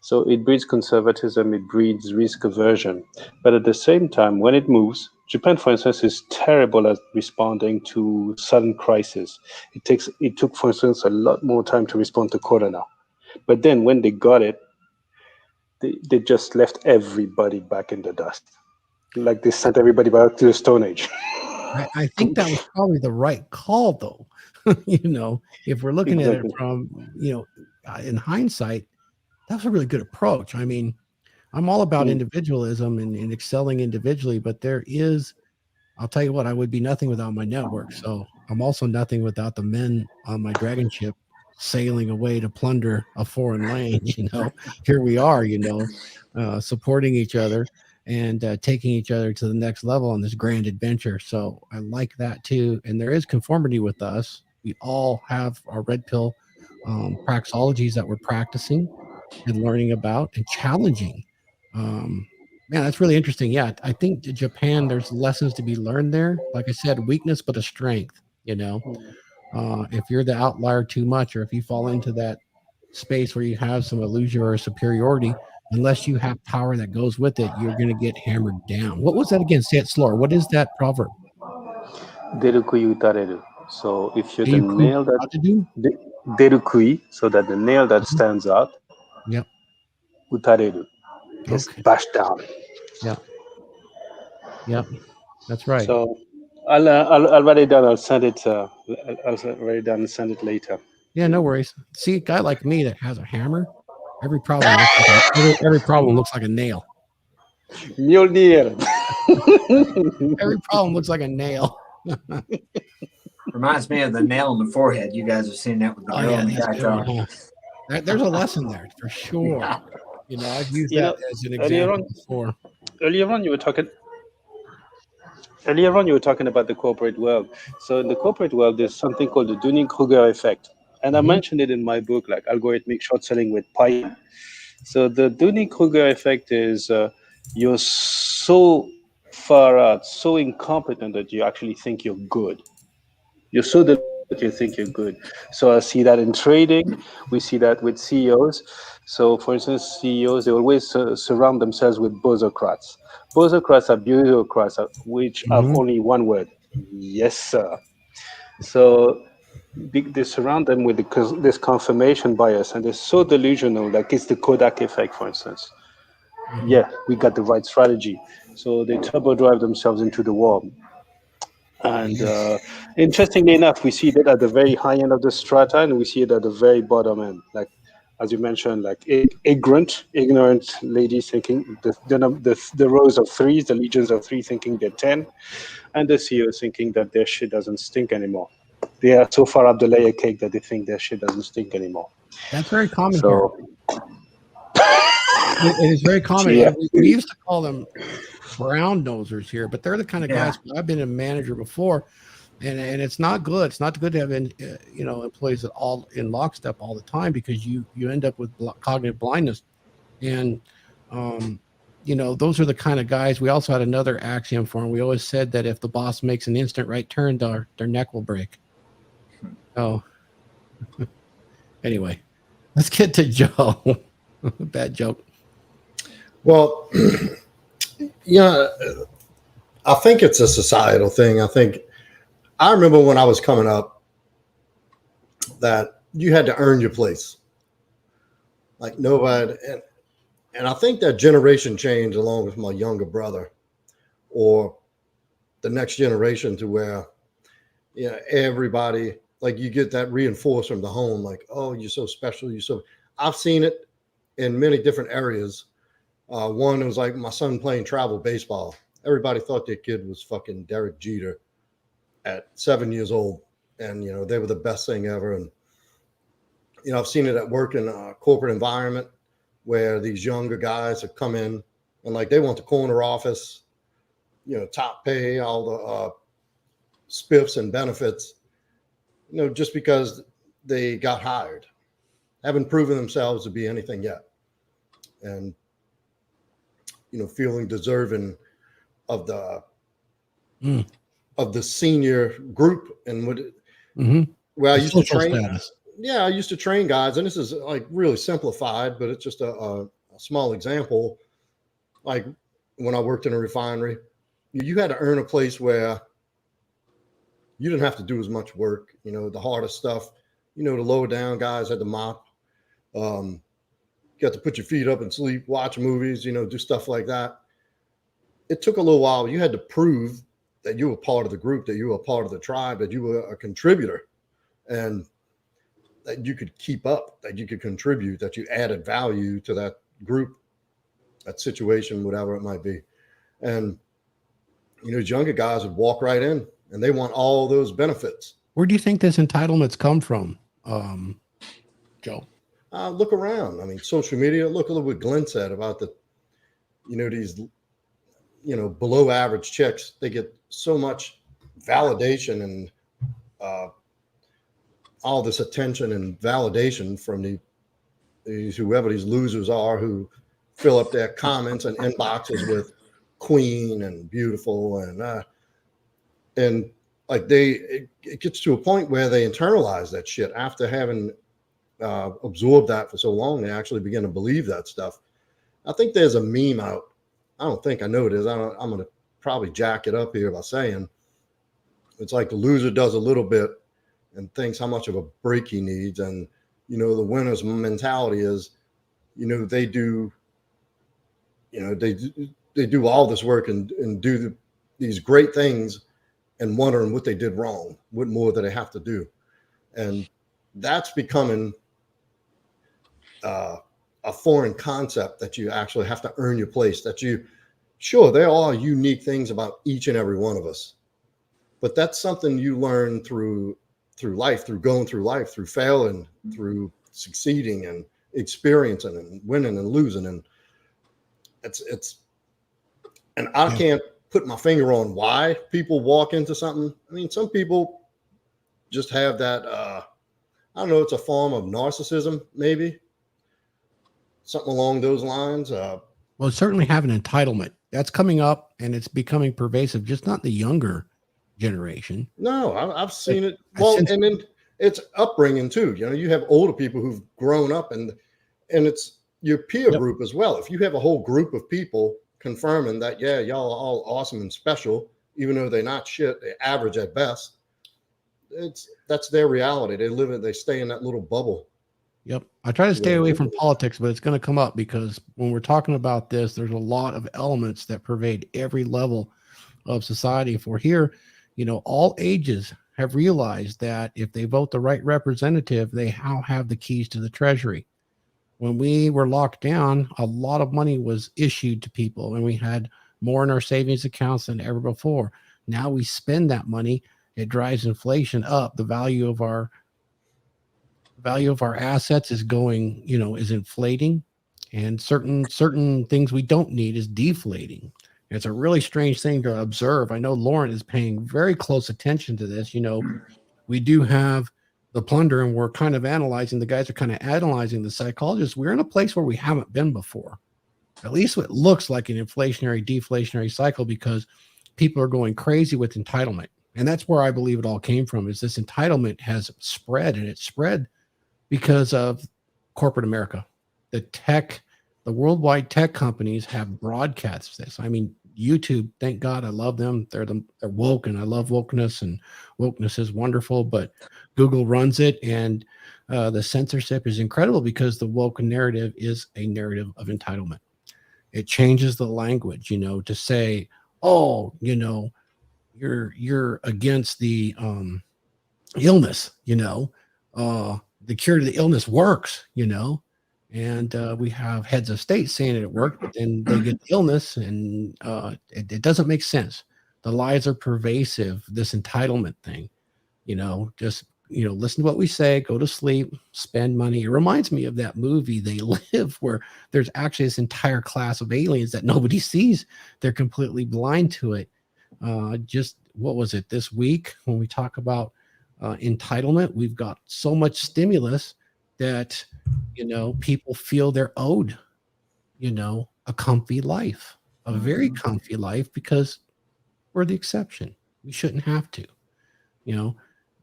So it breeds conservatism, it breeds risk aversion. But at the same time, when it moves, Japan, for instance, is terrible at responding to sudden crisis. It took, for instance, a lot more time to respond to Corona. But then when they got it, they just left everybody back in the dust. Like they sent everybody back to the Stone Age. I think that was probably the right call, though. If we're looking at it from, in hindsight, that was a really good approach. I mean, I'm all about individualism and excelling individually, but I'll tell you what, I would be nothing without my network. So I'm also nothing without the men on my dragon ship sailing away to plunder a foreign land. Here we are, supporting each other and taking each other to the next level on this grand adventure. So I like that too. And there is conformity with us. We all have our red pill praxologies that we're practicing and learning about and challenging. Man, that's really interesting. Yeah, I think Japan, there's lessons to be learned there. Like I said, weakness, but a strength, if you're the outlier too much, or if you fall into that space where you have some illusion or superiority, unless you have power that goes with it, you're going to get hammered down. What was that again? Say it slower. What is that proverb? Derukui utareru. So if you're the Deyuku nail that Atadu? derukui, so that the nail that stands out, Yep. utareru, gets Okay. bashed down. Yep. That's right. So I'll write it down. I'll send it. I'll write it down and send it later. Yeah, no worries. See, a guy like me that has a hammer, every problem looks like a nail. Mjolnir. Every problem looks like a nail. Reminds me of the nail on the forehead. You guys have seen that with the girl in the backyard. There's a lesson there for sure. I've used that as an example before. Earlier on, you were talking about the corporate world. So in the corporate world, there's something called the Dunning-Kruger effect. And I mentioned it in my book, like algorithmic short selling with Python. So the Dunning-Kruger effect is you're so far out, so incompetent that you actually think you're good. You're so that you think you're good. So I see that in trading. We see that with CEOs. So for instance, CEOs, they always surround themselves with bozocrats. Bozocrats are bureaucrats, which have only one word: yes, sir. So they surround them with this confirmation bias, and they're so delusional. Like it's the Kodak effect, for instance. Yeah, we got the right strategy. So they turbo drive themselves into the wall. And interestingly enough, we see that at the very high end of the strata, and we see it at the very bottom end. Like, as you mentioned, like ignorant ladies thinking the rows of threes, the legions of three thinking they're 10, and the CEOs thinking that their shit doesn't stink anymore. They are so far up the layer cake that they think their shit doesn't stink anymore. That's very common here. It is very common. Yeah. We used to call them brown nosers here, but they're the kind of guys. I've been a manager before, and it's not good. It's not good to have employees that all in lockstep all the time, because you end up with cognitive blindness, and those are the kind of guys. We also had another axiom for them. We always said that if the boss makes an instant right turn, their neck will break. Oh, anyway, let's get to Joe. Bad joke. Well, I think it's a societal thing. I remember when I was coming up that you had to earn your place. Like nobody, and I think that generation changed along with my younger brother or the next generation, to where, everybody, like, you get that reinforced from the home, like, oh, you're so special. I've seen it in many different areas. One was like my son playing travel baseball. Everybody thought that kid was fucking Derek Jeter at 7 years old. And, they were the best thing ever. And, I've seen it at work in a corporate environment where these younger guys have come in and, like, they want the corner office. top pay, all the spiffs and benefits, just because they got hired, haven't proven themselves to be anything yet. And, feeling deserving of the senior group and where I used to train. Status. Yeah, I used to train guys, and this is like really simplified, but it's just a small example. Like when I worked in a refinery, you had to earn a place where you didn't have to do as much work. The hardest stuff, the lower down guys had to mop. You got to put your feet up and sleep, watch movies, do stuff like that. It took a little while. You had to prove that you were part of the group, that you were part of the tribe, that you were a contributor, and that you could keep up, that you could contribute, that you added value to that group, that situation, whatever it might be. And, these younger guys would walk right in and they want all those benefits. Where do you think this entitlements come from, Joe? Look around. I mean, social media, look at what Glenn said about these, below average chicks. They get so much validation and all this attention and validation from whoever these losers are who fill up their comments and inboxes with queen and beautiful and like it gets to a point where they internalize that shit after having absorbed that for so long. They actually begin to believe that stuff. I think there's a meme out. I know it is. I'm going to probably jack it up here by saying it's like the loser does a little bit and thinks how much of a break he needs. And, the winner's mentality is, they do, they do all this work and do these great things and wondering what they did wrong, what more do they have to do. And that's becoming a foreign concept, that you actually have to earn your place, sure, there are unique things about each and every one of us, but that's something you learn through life, through going through life, through failing, through succeeding and experiencing and winning and losing. And and I can't put my finger on why people walk into something. I mean, some people just have that, I don't know, it's a form of narcissism, maybe something along those lines. Well, certainly have an entitlement that's coming up, and it's becoming pervasive, just not the younger generation. No, I've seen it. Well, and then it's upbringing too. You have older people who've grown up, and it's your peer group as well. If you have a whole group of people confirming that, yeah, y'all are all awesome and special, even though they're not shit, they're average at best, that's their reality. They stay in that little bubble. Yep. I try to stay away from politics, but it's going to come up because when we're talking about this, there's a lot of elements that pervade every level of society. If we're here, all ages have realized that if they vote the right representative, they now have the keys to the treasury. When we were locked down, a lot of money was issued to people, and we had more in our savings accounts than ever before. Now we spend that money. It drives inflation up. The value of our assets is going, is inflating, and certain things we don't need is deflating. It's a really strange thing to observe. I know Lauren is paying very close attention to this. We do have the plunder, and we're kind of analyzing, the guys are kind of analyzing the psychologists. We're in a place where we haven't been before. At least it looks like an inflationary, deflationary cycle, because people are going crazy with entitlement. And that's where I believe it all came from, is this entitlement has spread, and it's spread because of corporate America. The worldwide tech companies have broadcast this. I mean, YouTube, thank God, I love them. They're woke, and I love wokeness, and wokeness is wonderful, but Google runs it, and the censorship is incredible because the woke narrative is a narrative of entitlement. It changes the language, to say, oh, you're against the illness, the cure to the illness works, and we have heads of state saying it worked, but then they get the illness, and it doesn't make sense. The lies are pervasive, this entitlement thing, just, listen to what we say, go to sleep, spend money. It reminds me of that movie, They Live, where there's actually this entire class of aliens that nobody sees. They're completely blind to it. Just what was it this week when we talk about entitlement? We've got so much stimulus that, people feel they're owed, a comfy life, a very comfy life, because we're the exception. We shouldn't have to,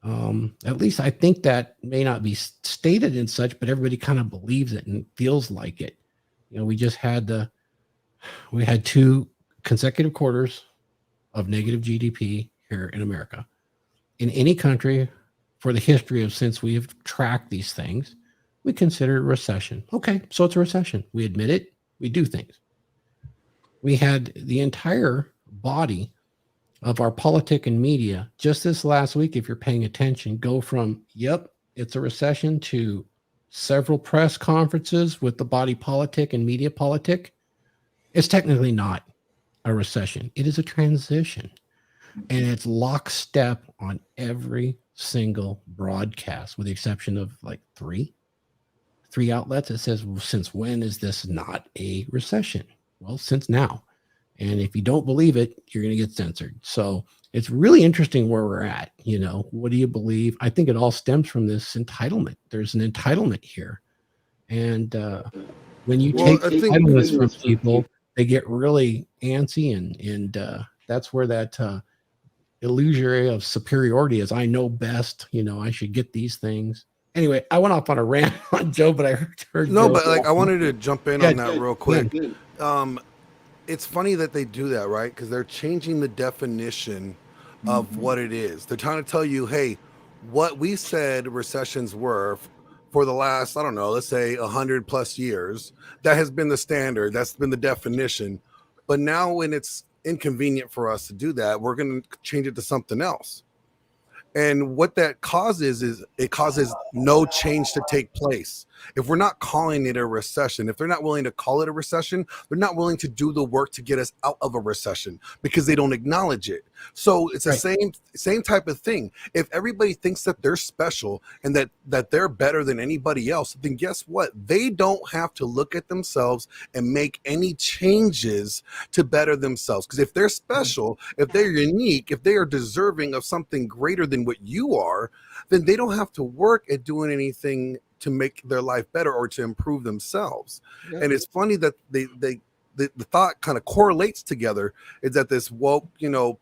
at least I think that may not be stated in such, but everybody kind of believes it and feels like it. We had 2 consecutive quarters of negative GDP here in America. In any country for the history of since we have tracked these things, we consider it a recession. Okay, so it's a recession. We admit it. We do things. We had the entire body of our politic and media just this last week, if you're paying attention, go from, yep, it's a recession, to several press conferences with the body politic and media politic. It's technically not a recession. It is a transition. And it's lockstep on every single broadcast, with the exception of like three outlets. It says, well, since when is this not a recession? Well, since now. And if you don't believe it, you're going to get censored. So it's really interesting where we're at. What do you believe? I think it all stems from this entitlement. There's an entitlement here. And when you take entitlements from people, they get really antsy, and that's where that illusory of superiority is. I know best, I should get these things. Anyway, I went off on a rant on Joe, but I heard No, Joe. but I wanted to jump in on that real quick. It's funny that they do that, right? Because they're changing the definition of what it is. They're trying to tell you, hey, what we said recessions were for the last, I don't know, let's say 100 plus years, that has been the standard. That's been the definition. But now when it's inconvenient for us to do that, we're going to change it to something else. And what that causes is it causes no change to take place. If we're not calling it a recession, if they're not willing to call it a recession, they're not willing to do the work to get us out of a recession because they don't acknowledge it. So it's the same type of thing. If everybody thinks that they're special and that they're better than anybody else, then guess what? They don't have to look at themselves and make any changes to better themselves. Because if they're special, if they're unique, if they are deserving of something greater than what you are, then they don't have to work at doing anything to make their life better or to improve themselves. Yeah. And it's funny that the thought kind of correlates together, is that this woke,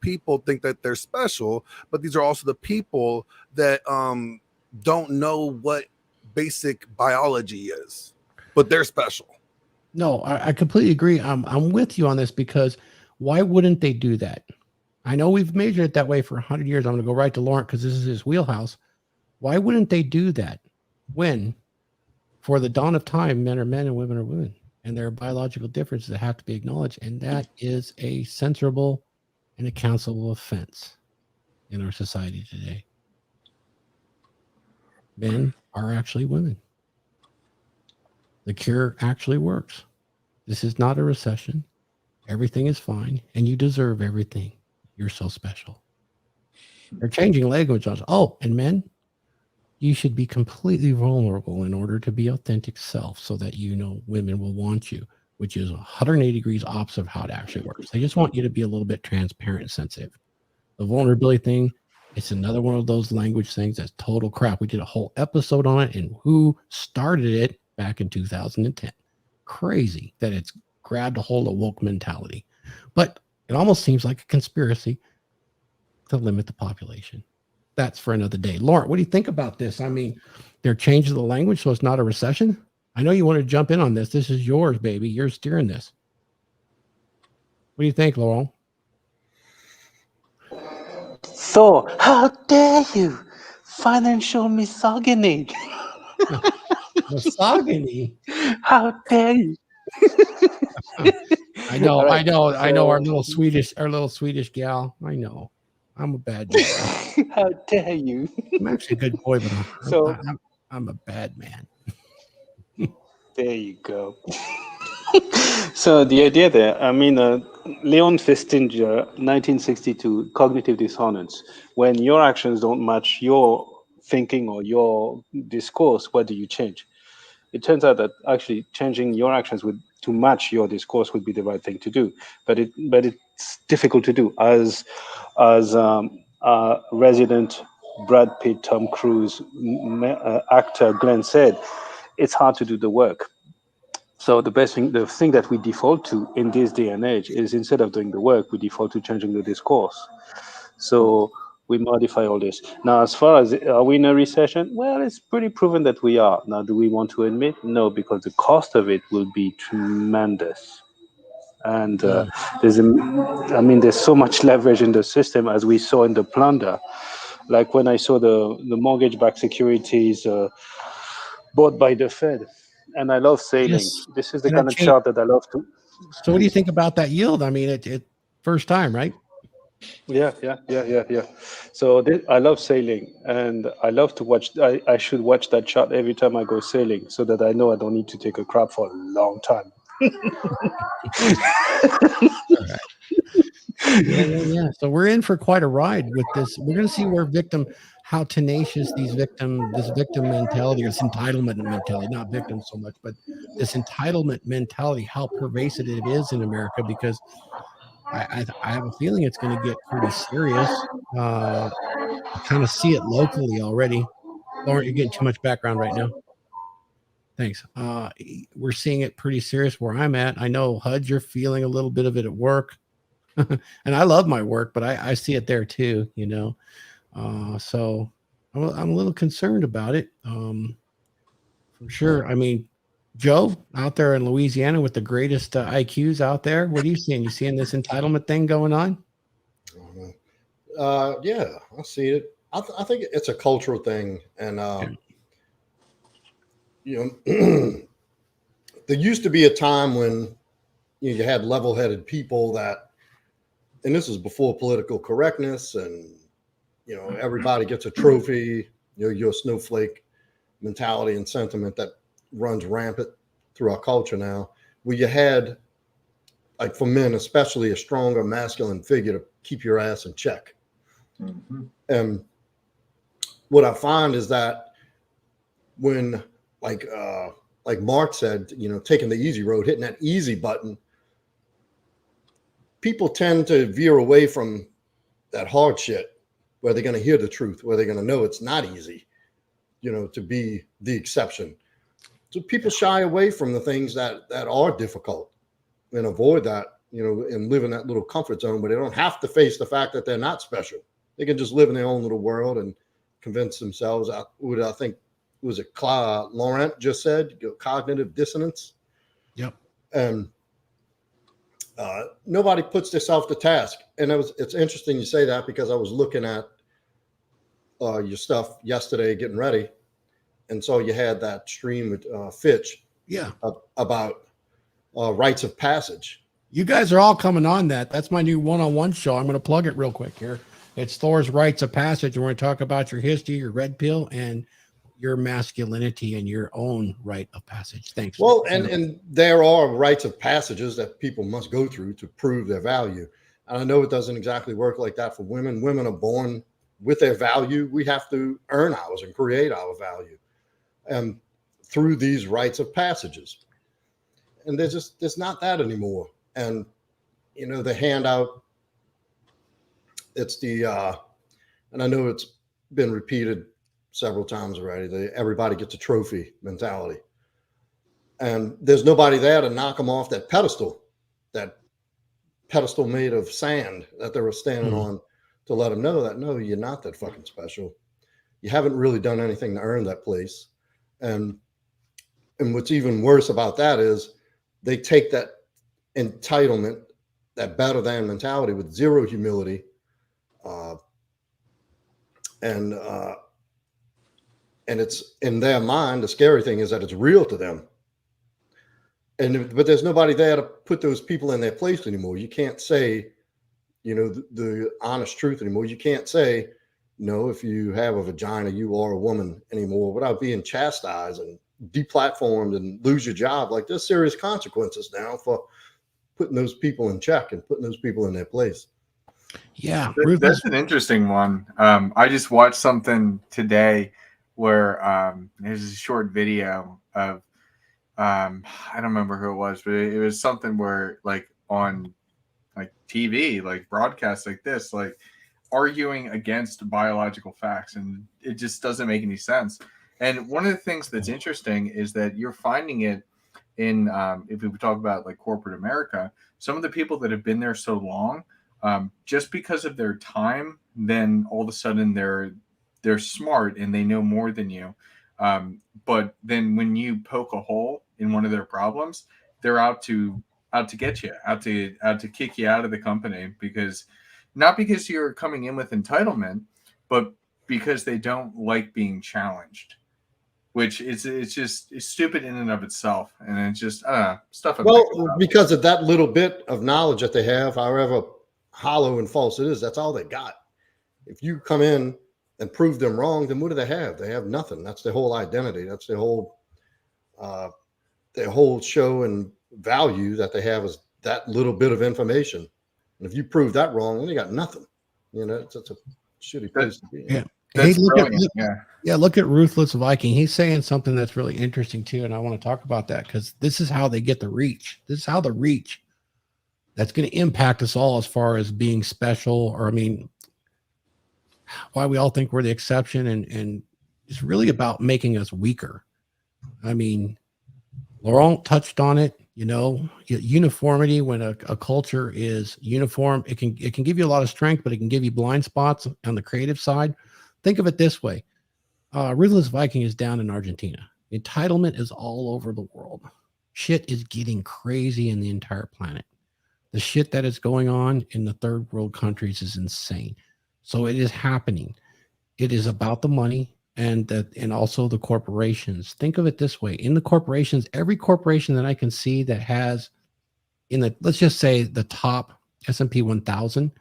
people think that they're special, but these are also the people that don't know what basic biology is, but they're special. No, I completely agree. I'm with you on this, because why wouldn't they do that? I know we've measured it that way for 100 years. I'm going to go right to Laurent because this is his wheelhouse. Why wouldn't they do that when, for the dawn of time, men are men and women are women, and there are biological differences that have to be acknowledged, and that is a censorable and a cancelable offense in our society today. Men are actually women. The cure actually works. This is not a recession. Everything is fine, and you deserve everything. You're so special. They're changing language on us. Oh, and men, you should be completely vulnerable in order to be authentic self, so that women will want you, which is 180 degrees opposite of how it actually works. They just want you to be a little bit transparent and sensitive. The vulnerability thing, it's another one of those language things that's total crap. We did a whole episode on it and who started it back in 2010. Crazy that it's grabbed a hold of woke mentality. But it almost seems like a conspiracy to limit the population. That's for another day. Laurent, what do you think about this? I mean, they're changing the language so it's not a recession. I know you want to jump in on this. This is yours, baby. You're steering this. What do you think, Laurent? Thor, how dare you? Financial misogyny. Misogyny? How dare you? I know, right. I know our little Swedish gal. I know. I'm a bad boy. How dare you? I'm actually a good boy, but I'm a bad man. There you go. So the idea there, Leon Festinger, 1962, cognitive dissonance. When your actions don't match your thinking or your discourse, what do you change? It turns out that actually changing your actions to match your discourse would be the right thing to do. But it it's difficult to do. As resident Brad Pitt, Tom Cruise actor Glenn said, it's hard to do the work. So the thing that we default to in this day and age is, instead of doing the work, we default to changing the discourse. So we modify all this. Now, as far as, are we in a recession? Well, it's pretty proven that we are. Now, do we want to admit? No, because the cost of it will be tremendous. And there's so much leverage in the system, as we saw in the plunder. Like when I saw the mortgage-backed securities bought by the Fed, and I love sailing. Yes. This is the And kind of chart that I love to. So what do you think about that yield? I mean, it first time, right? Yeah. So I love sailing, and I love to watch. I should watch that chart every time I go sailing, so that I know I don't need to take a crap for a long time. Yeah. So we're in for quite a ride with this. We're going to see how tenacious this victim mentality, or this entitlement mentality, not victim so much, but this entitlement mentality, how pervasive it is in America, because I have a feeling it's going to get pretty serious. I kind of see it locally already. Lauren, you're getting too much background right now. Thanks. We're seeing it pretty serious where I'm at. I know, HUD, you're feeling a little bit of it at work. And I love my work, but I see it there too, so I'm a little concerned about it, for sure. I mean, Joe, out there in Louisiana with the greatest IQs out there, what are you seeing? You seeing this entitlement thing going on? Yeah, I see it. I think it's a cultural thing, and there used to be a time when you had level-headed people that, and this was before political correctness, and everybody gets a trophy. You're a snowflake mentality and sentiment that runs rampant through our culture now, where you had, like, for men especially, a stronger masculine figure to keep your ass in check. Mm-hmm. And what I find is that when, like Mark said, taking the easy road, hitting that easy button, people tend to veer away from that hard shit, where they're going to hear the truth, where they're going to know it's not easy, to be the exception. So people shy away from the things that are difficult, and avoid that, and live in that little comfort zone, but they don't have to face the fact that they're not special. They can just live in their own little world and convince themselves. What I think was it Laurent just said, cognitive dissonance. Yep. And nobody puts themselves to task. And it's interesting you say that, because I was looking at your stuff yesterday getting ready, and so you had that stream with Fitch about rites of passage. You guys are all coming on that. That's my new one-on-one show. I'm going to plug it real quick here. It's Thor's Rites of Passage. We're going to talk about your history, your red pill, and your masculinity and your own rite of passage. Thanks. Well, and there are rites of passages that people must go through to prove their value. And I know it doesn't exactly work like that for women. Women are born with their value. We have to earn ours and create our value, and through these rites of passages. And there's not that anymore. And the handout, it's the and I know it's been repeated several times already, the everybody gets a trophy mentality. And there's nobody there to knock them off that pedestal made of sand that they were standing on, to let them know that, no, you're not that fucking special. You haven't really done anything to earn that place. And what's even worse about that is they take that entitlement, that better than mentality, with zero humility, and it's, in their mind, the scary thing is that it's real to them. But there's nobody there to put those people in their place anymore. You can't say, the honest truth anymore. You can't say, no, if you have a vagina, you are a woman anymore, without being chastised and deplatformed and lose your job. Like, there's serious consequences now for putting those people in check and putting those people in their place. Yeah, that's an interesting one. I just watched something today where there's a short video of I don't remember who it was, but it was something where, like, on TV, like broadcasts like this, like arguing against biological facts, and it just doesn't make any sense. And one of the things that's interesting is that you're finding it in, if we talk about like corporate America, some of the people that have been there so long, just because of their time, then all of a sudden they're smart and they know more than you. But then when you poke a hole in one of their problems, they're out to get you, out to kick you out of the company, because not because you're coming in with entitlement, but because they don't like being challenged, which it's stupid in and of itself. And it's just stuff. Well, because of that little bit of knowledge that they have, however hollow and false it is, that's all they got. If you come in and prove them wrong, then what do they have? They have nothing. That's their whole identity. That's their whole show and value that they have is that little bit of information. And if you prove that wrong, then you got nothing. You know, it's a shitty place to be. Yeah. That's Look brilliant. at Ruthless Viking. He's saying something that's really interesting too, and I want to talk about that because this is how they get the reach. This is how the reach that's going to impact us all as far as being special, or I mean, why we all think we're the exception, and it's really about making us weaker. I mean, Laurent touched on it. You know, uniformity, when a culture is uniform, it can give you a lot of strength, but it can give you blind spots on the creative side. Think of it this way. Ruthless Viking is down in Argentina. Entitlement is all over the world. Shit is getting crazy in the entire planet. The shit that is going on in the third world countries is insane. So it is happening. It is about the money. And also the corporations. Think of it this way: in the corporations, every corporation that I can see that has, let's just say the top S&P 1000.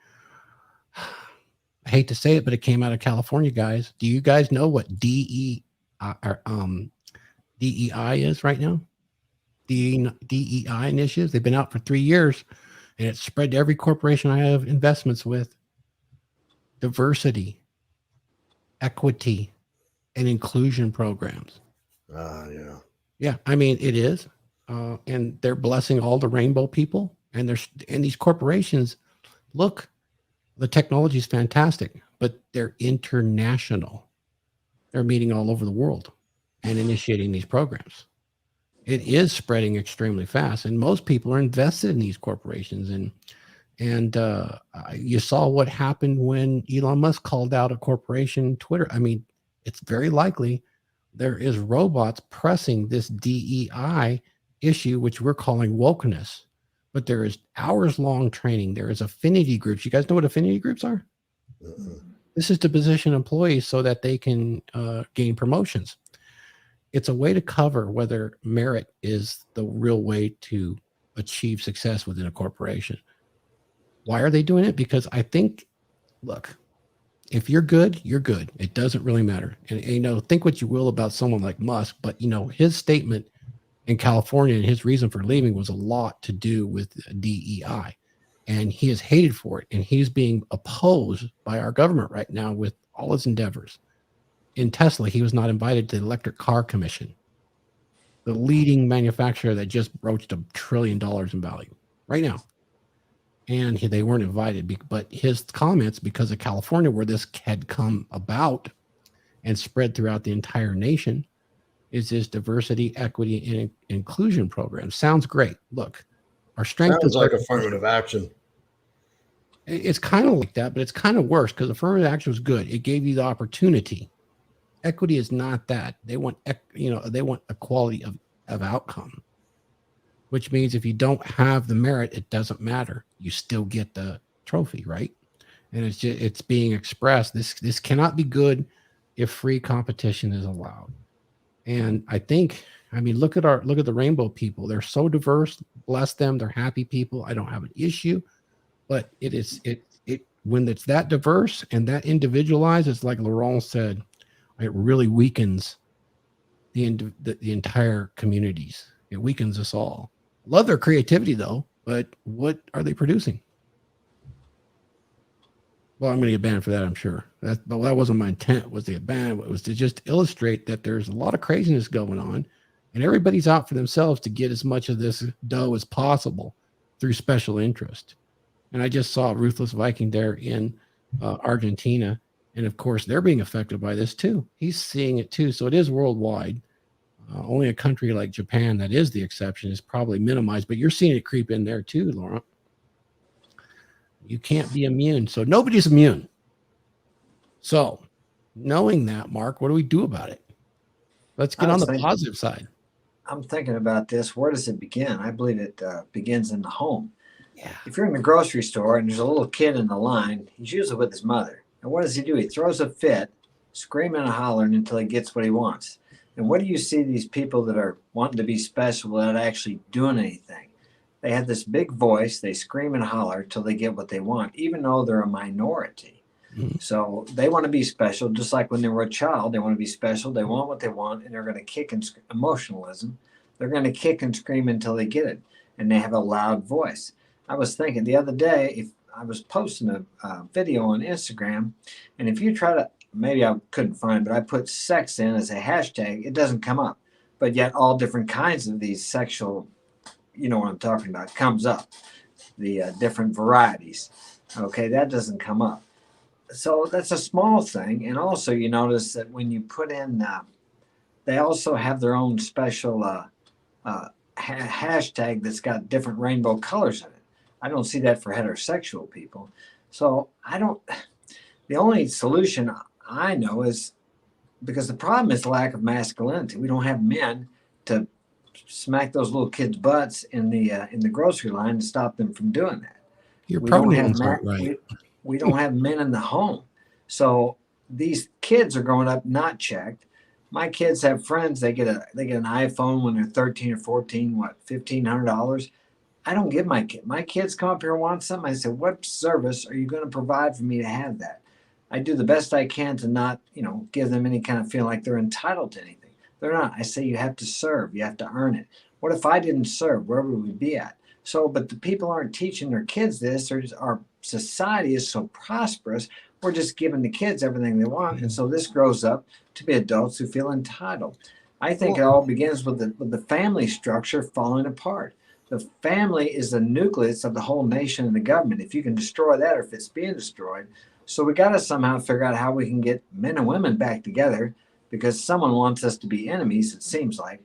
I hate to say it, but it came out of California, guys. Do you guys know what DEI is right now? DEI initiatives. They've been out for 3 years, and it's spread to every corporation I have investments with. Diversity, equity, and inclusion programs. Yeah. I mean, it is. And they're blessing all the rainbow people. And these corporations, look, the technology is fantastic, but they're international. They're meeting all over the world and initiating these programs. It is spreading extremely fast. And most people are invested in these corporations. And you saw what happened when Elon Musk called out a corporation, Twitter. I mean, it's very likely there is robots pressing this DEI issue, which we're calling wokeness. But there is hours-long training. There is affinity groups. You guys know what affinity groups are? This is to position employees so that they can gain promotions. It's a way to cover whether merit is the real way to achieve success within a corporation. Why are they doing it? Because I think, look, if you're good, you're good. It doesn't really matter. And you know, think what you will about someone like Musk, but you know, his statement in California and his reason for leaving was a lot to do with DEI. And he is hated for it. And he's being opposed by our government right now with all his endeavors. In Tesla, he was not invited to the Electric Car Commission, the leading manufacturer that just broached $1 trillion in value right now. And they weren't invited, but his comments, because of California, where this had come about and spread throughout the entire nation, is this diversity, equity, and inclusion program. Sounds great. Look, our strength Sounds is like affirmative action. It's kind of like that, but it's kind of worse because affirmative action was good. It gave you the opportunity. Equity is not that. They want, they want equality of outcome, which means if you don't have the merit, it doesn't matter. You still get the trophy, right? And it's being expressed. This cannot be good if free competition is allowed. And I think, I mean, look at the rainbow people. They're so diverse. Bless them. They're happy people. I don't have an issue, but when it's that diverse and that individualized, it's like Laurent said, it really weakens the entire communities. It weakens us all. Love their creativity though, but what are they producing? Well, I'm going to get banned for that, I'm sure. But that wasn't my intent, was to get banned. It was to just illustrate that there's a lot of craziness going on, and everybody's out for themselves to get as much of this dough as possible through special interest. And I just saw Ruthless Viking there in Argentina. And of course, they're being affected by this too. He's seeing it too. So it is worldwide. Only a country like Japan that is the exception is probably minimized, but you're seeing it creep in there too, Laura. You can't be immune. So nobody's immune. So knowing that, Mark, what do we do about it? Let's get on the positive side. I'm thinking about this. Where does it begin? I believe it begins in the home. Yeah. If you're in the grocery store and there's a little kid in the line, he's usually with his mother. And what does he do? He throws a fit, screaming and hollering until he gets what he wants. And what do you see these people that are wanting to be special without actually doing anything? They have this big voice. They scream and holler until they get what they want, even though they're a minority. Mm-hmm. So they want to be special, just like when they were a child. They want to be special. They want what they want, and they're going to kick and emotionalism. They're going to kick and scream until they get it, and they have a loud voice. I was thinking the other day, if I was posting a video on Instagram, and if you try to, maybe I couldn't find it, but I put sex in as a hashtag, it doesn't come up. But yet all different kinds of these sexual, you know what I'm talking about, comes up. The different varieties. Okay, that doesn't come up. So that's a small thing. And also you notice that when you put in, they also have their own special hashtag that's got different rainbow colors in it. I don't see that for heterosexual people. So the only solution I know is, because the problem is the lack of masculinity. We don't have men to smack those little kids' butts in the grocery line to stop them from doing that. Your pronouns aren't right. We don't have men in the home. So these kids are growing up not checked. My kids have friends, they get an iPhone when they're 13 or 14, $1,500. I don't give my kids come up here and want something. I say, what service are you going to provide for me to have that? I do the best I can to not, give them any kind of feeling like they're entitled to anything. They're not. I say you have to serve. You have to earn it. What if I didn't serve? Where would we be at? So, but the people aren't teaching their kids this. Our society is so prosperous. We're just giving the kids everything they want. And so this grows up to be adults who feel entitled. I think it all begins with the family structure falling apart. The family is the nucleus of the whole nation and the government. If you can destroy that, or if it's being destroyed. So we got to somehow figure out how we can get men and women back together, because someone wants us to be enemies, it seems like.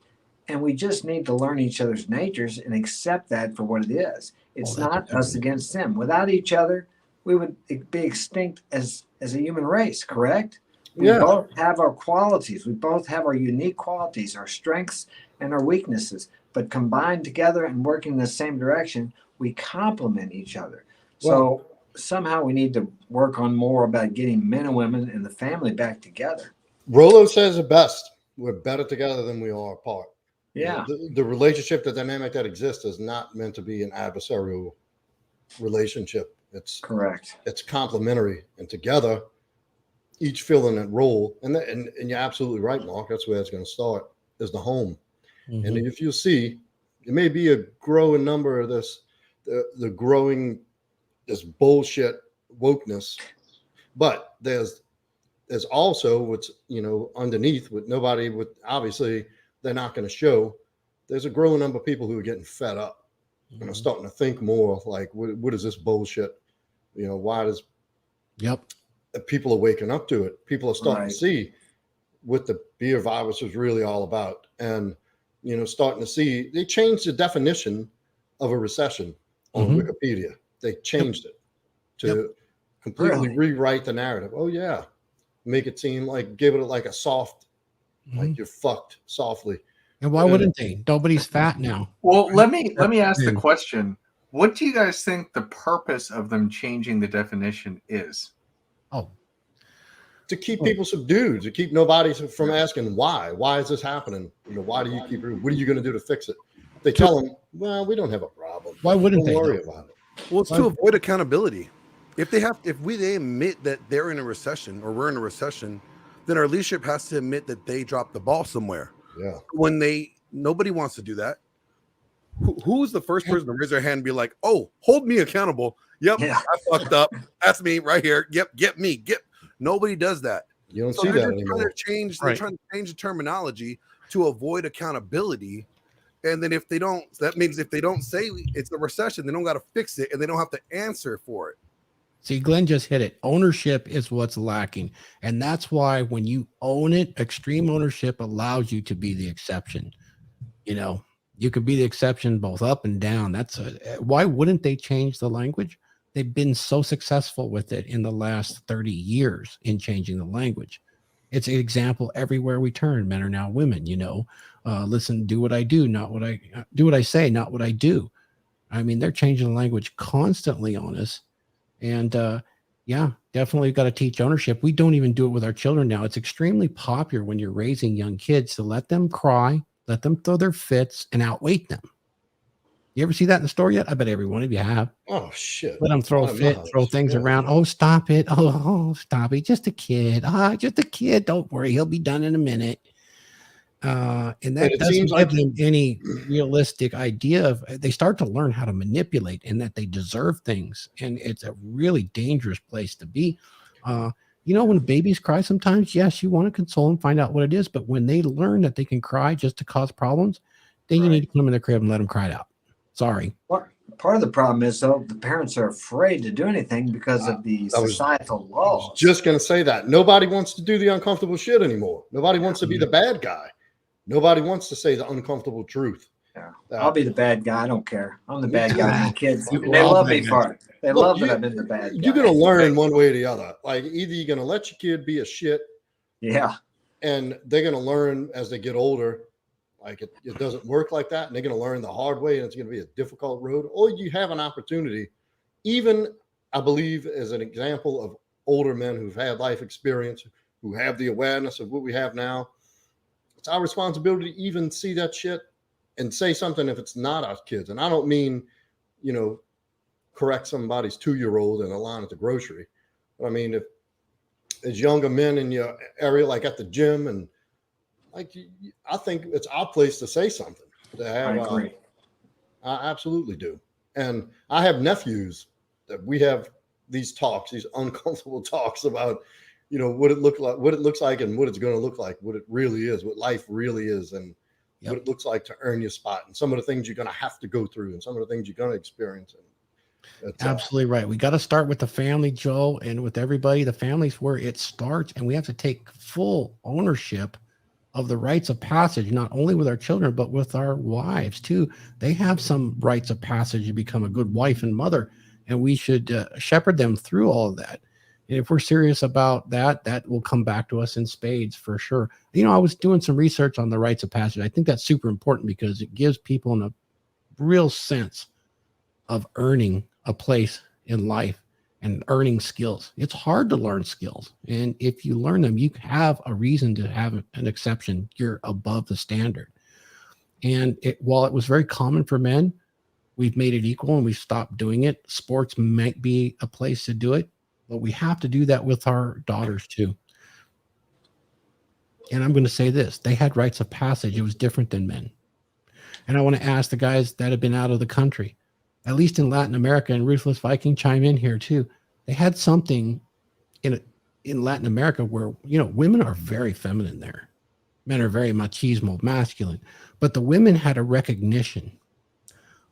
And we just need to learn each other's natures and accept that for what it is. It's not us against them. Without each other, we would be extinct as a human race, correct? We both have our qualities. We both have our unique qualities, our strengths and our weaknesses. But combined together and working in the same direction, we complement each other. So somehow we need to work on more about getting men and women and the family back together. Rollo says it best. We're better together than we are apart. Yeah. The relationship, the dynamic that exists is not meant to be an adversarial relationship. It's correct. It's complementary, and together, each filling that role. And you're absolutely right, Mark. That's where it's going to start, is the home. Mm-hmm. And if you see, it may be a growing number of this, the growing, this bullshit wokeness, but there's also what's, underneath, with nobody, with obviously they're not going to show. There's a growing number of people who are getting fed up and are starting to think more like, what is this bullshit? Why does people are waking up to it? People are starting to see what the beer virus is really all about. And, starting to see, they changed the definition of a recession on Wikipedia. They changed it to completely rewrite the narrative. Oh yeah. Make it seem like, give it like a soft, like you're fucked softly. And why wouldn't they? Nobody's fat now. Well, let me ask the question. What do you guys think the purpose of them changing the definition is? To keep people subdued, to keep nobody from asking why. Why is this happening? Why do you keep it? What are you going to do to fix it? They tell them, well, we don't have a problem. Why wouldn't they worry about it? Well, it's to avoid accountability. If they admit that they're in a recession or we're in a recession, then our leadership has to admit that they dropped the ball somewhere. Yeah. When nobody wants to do that. Who's the first person to raise their hand and be like, "Oh, hold me accountable"? Yep, I fucked up. That's me right here. Yep, get me. Nobody does that. You don't see that anymore. They're trying to change the terminology to avoid accountability, And then if they don't, that means if they don't say it's a recession, they don't got to fix it and they don't have to answer for it. See, Glenn just hit it. Ownership is what's lacking. And that's why when you own it, extreme ownership allows you to be the exception. You know, you could be the exception both up and down. Why wouldn't they change the language? They've been so successful with it in the last 30 years in changing the language. It's an example everywhere we turn. Men are now women, you know. Listen, do what I do, not what I do, what I say, not what I do. I mean, they're changing the language constantly on us. And yeah, definitely got to teach ownership. We don't even do it with our children now. It's extremely popular when you're raising young kids to let them cry, let them throw their fits, and outweight them. You ever see that in the store yet? I bet every one of you have. Oh shit! Let them throw a fit, throw things around. Oh, stop it! Oh, stop it! Just a kid. Just a kid. Don't worry, he'll be done in a minute. And that doesn't give them any realistic idea of. They start to learn how to manipulate and that they deserve things, and it's a really dangerous place to be. You know, when babies cry, sometimes yes, you want to console and find out what it is, but when they learn that they can cry just to cause problems, then you need to come in the crib and let them cry it out. Sorry. Part of the problem is, though, the parents are afraid to do anything because of the societal laws. I was just going to say that. Nobody wants to do the uncomfortable shit anymore. Nobody wants to be the bad guy. Nobody wants to say the uncomfortable truth. Yeah. I'll be the bad guy. I don't care. I'm the bad guy. The kids, they love me for it. They love that I've been the bad guy. You're going to learn one way or the other. Like, either you're going to let your kid be a shit. Yeah. And they're going to learn as they get older. Like it doesn't work like that, and they're going to learn the hard way, and it's going to be a difficult road. Or you have an opportunity, even I believe as an example of older men who've had life experience, who have the awareness of what we have now. It's our responsibility to even see that shit and say something if it's not our kids. And I don't mean, you know, correct somebody's 2-year-old in a line at the grocery. But I mean, if as younger men in your area, like at the gym and like, I think it's our place to say something. To have, I agree. I absolutely do. And I have nephews that we have these talks, these uncomfortable talks about, you know, what it looks like and what it's going to look like, what it really is, what life really is, and what it looks like to earn your spot, and some of the things you're going to have to go through, and some of the things you're going to experience. Absolutely right. We got to start with the family, Joe, and with everybody. The family's where it starts, and we have to take full ownership of the rites of passage, not only with our children, but with our wives too. They have some rites of passage to become a good wife and mother, and we should shepherd them through all of that. And if we're serious about that, that will come back to us in spades for sure. You know, I was doing some research on the rites of passage. I think that's super important because it gives people a real sense of earning a place in life and earning skills. It's hard to learn skills. And if you learn them, you have a reason to have an exception. You're above the standard. And while it was very common for men, we've made it equal and we've stopped doing it. Sports might be a place to do it, but we have to do that with our daughters too. And I'm going to say this, they had rites of passage. It was different than men. And I want to ask the guys that have been out of the country, at least in Latin America, and Ruthless Viking chime in here too. They had something in Latin America where, you know, women are very feminine there. Men are very machismo, masculine. But the women had a recognition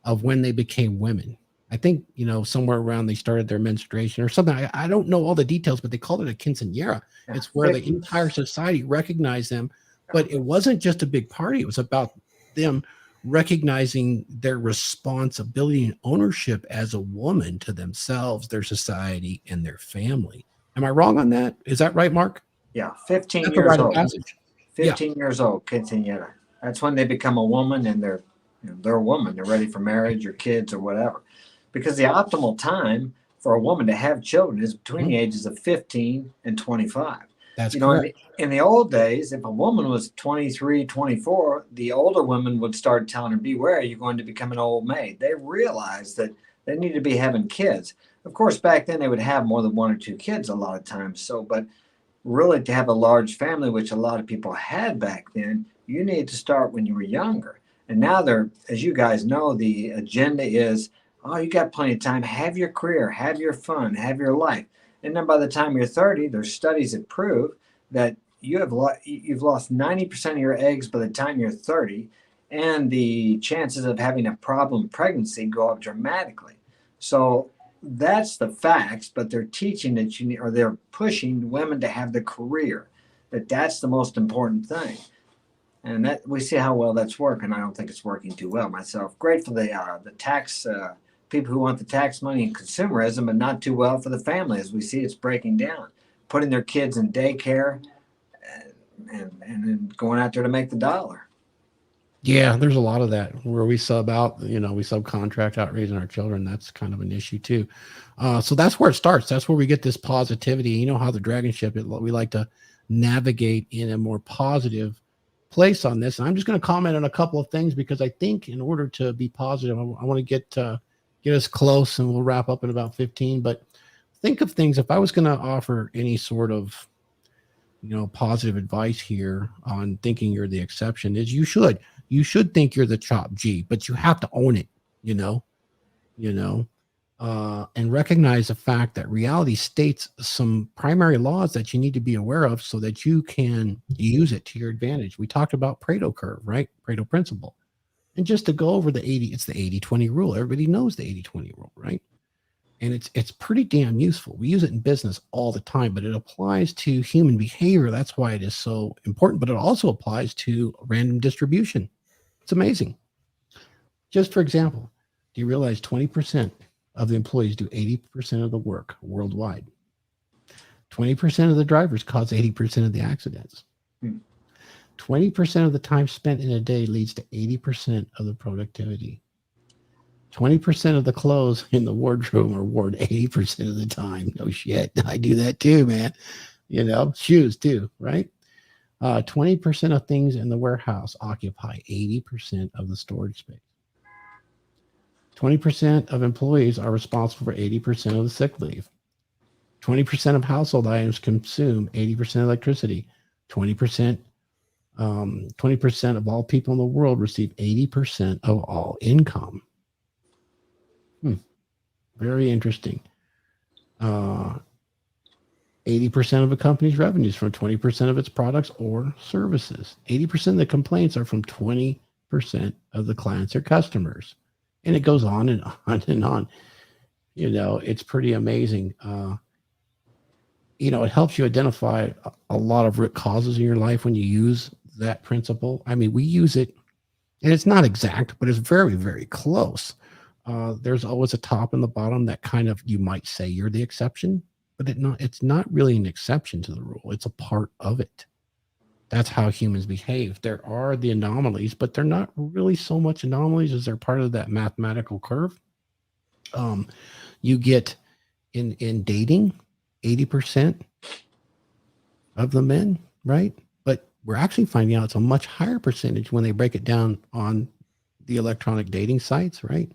of when they became women. I think, you know, somewhere around they started their menstruation or something. I don't know all the details, but they called it a quinceañera. It's where the entire society recognized them. But it wasn't just a big party. It was about them recognizing their responsibility and ownership as a woman to themselves, their society, and their family. Am I wrong on that? Is that right, Mark? Yeah, 15 years old. 15 years old, quinceañera. That's when they become a woman, and they're a woman. They're ready for marriage or kids or whatever. Because the optimal time for a woman to have children is between the ages of 15 and 25. That's correct. In the old days, if a woman was 23, 24, the older women would start telling her, beware, you're going to become an old maid. They realized that they need to be having kids. Of course, back then they would have more than 1 or 2 kids a lot of times. So, but really to have a large family, which a lot of people had back then, you need to start when you were younger. And now as you guys know, the agenda is, oh, you got plenty of time. Have your career, have your fun, have your life. And then by the time you're 30, there's studies that prove that you've lost 90% of your eggs by the time you're 30. and the chances of having a problem pregnancy go up dramatically. So that's the facts, but they're teaching that you need, or they're pushing women to have the career, that's the most important thing. And that we see how well that's working. I don't think it's working too well myself. Great for the tax people who want the tax money and consumerism, but not too well for the family. As we see, it's breaking down, putting their kids in daycare, and then going out there to make the dollar. Yeah, there's a lot of that where we sub out, we subcontract out raising our children. That's kind of an issue too. So that's where it starts. That's where we get this positivity. You know how the Dragon Ship, we like to navigate in a more positive place on this. And I'm just going to comment on a couple of things because I think in order to be positive, I want to get us close, and we'll wrap up in about 15. But think of things. If I was going to offer any sort of positive advice here on thinking you're the exception, is you should think you're the top G, but you have to own it, and recognize the fact that reality states some primary laws that you need to be aware of so that you can use it to your advantage. We talked about Pareto curve, right? Pareto principle. And just to go over it's the 80-20 rule. Everybody knows the 80-20 rule, right? And it's pretty damn useful. We use it in business all the time, but it applies to human behavior. That's why it is so important, but it also applies to random distribution. It's amazing. Just for example, do you realize 20% of the employees do 80% of the work worldwide? 20% of the drivers cause 80% of the accidents. 20% of the time spent in a day leads to 80% of the productivity. 20% of the clothes in the wardrobe are worn 80% of the time. No shit. I do that too, man. Shoes too, right? 20% of things in the warehouse occupy 80% of the storage space. 20% of employees are responsible for 80% of the sick leave. 20% of household items consume 80% electricity. 20% of all people in the world receive 80% of all income. Very interesting. 80% of a company's revenues from 20% of its products or services. 80% of the complaints are from 20% of the clients or customers. And it goes on and on and on. It's pretty amazing. It helps you identify a lot of root causes in your life when you use that principle. I mean, we use it, and it's not exact, but it's very, very close. There's always a top and the bottom that kind of, you might say you're the exception, but it's not really an exception to the rule. It's a part of it. That's how humans behave. There are the anomalies, but they're not really so much anomalies as they're part of that mathematical curve. You get in dating, 80% of the men, right? But we're actually finding out it's a much higher percentage when they break it down on the electronic dating sites, right?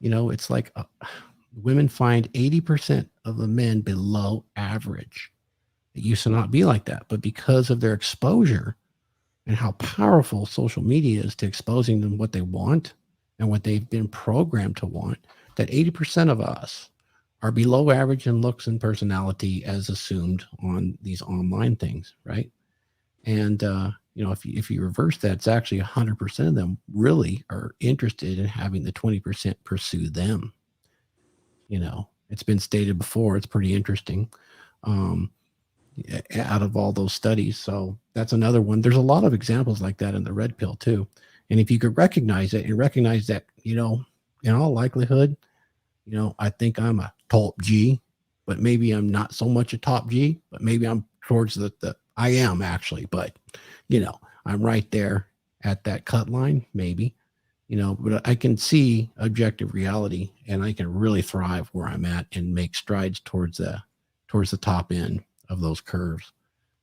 It's like women find 80% of the men below average. It used to not be like that, but because of their exposure and how powerful social media is to exposing them what they want and what they've been programmed to want, that 80% of us are below average in looks and personality as assumed on these online things, right? And if you reverse that, it's actually 100% of them really are interested in having the 20% pursue them. It's been stated before. It's pretty interesting. Out of all those studies. So that's another one. There's a lot of examples like that in the red pill too. And if you could recognize it and recognize that, in all likelihood, I think I'm a top G, but maybe I'm not so much a top G, but maybe I'm towards I am actually, but I'm right there at that cut line, maybe, but I can see objective reality and I can really thrive where I'm at and make strides towards the top end of those curves.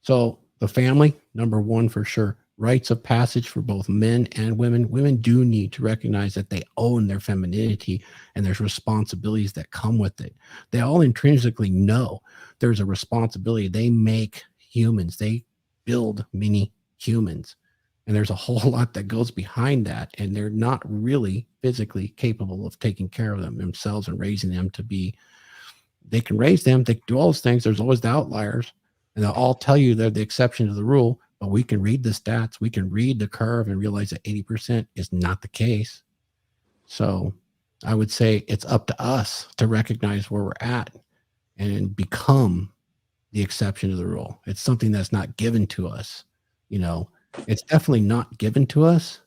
So the family, number one, for sure. Rites of passage for both men and women. Women do need to recognize that they own their femininity and there's responsibilities that come with it. They all intrinsically know there's a responsibility. They make humans. They build mini humans. And there's a whole lot that goes behind that. And they're not really physically capable of taking care of them themselves and raising them to be. They can raise them. They can do all those things. There's always the outliers. And they'll all tell you they're the exception to the rule. but we can read the stats, we can read the curve and realize that 80% is not the case. So I would say it's up to us to recognize where we're at and become the exception to the rule. It's something that's not given to us. You know, it's definitely not given to us,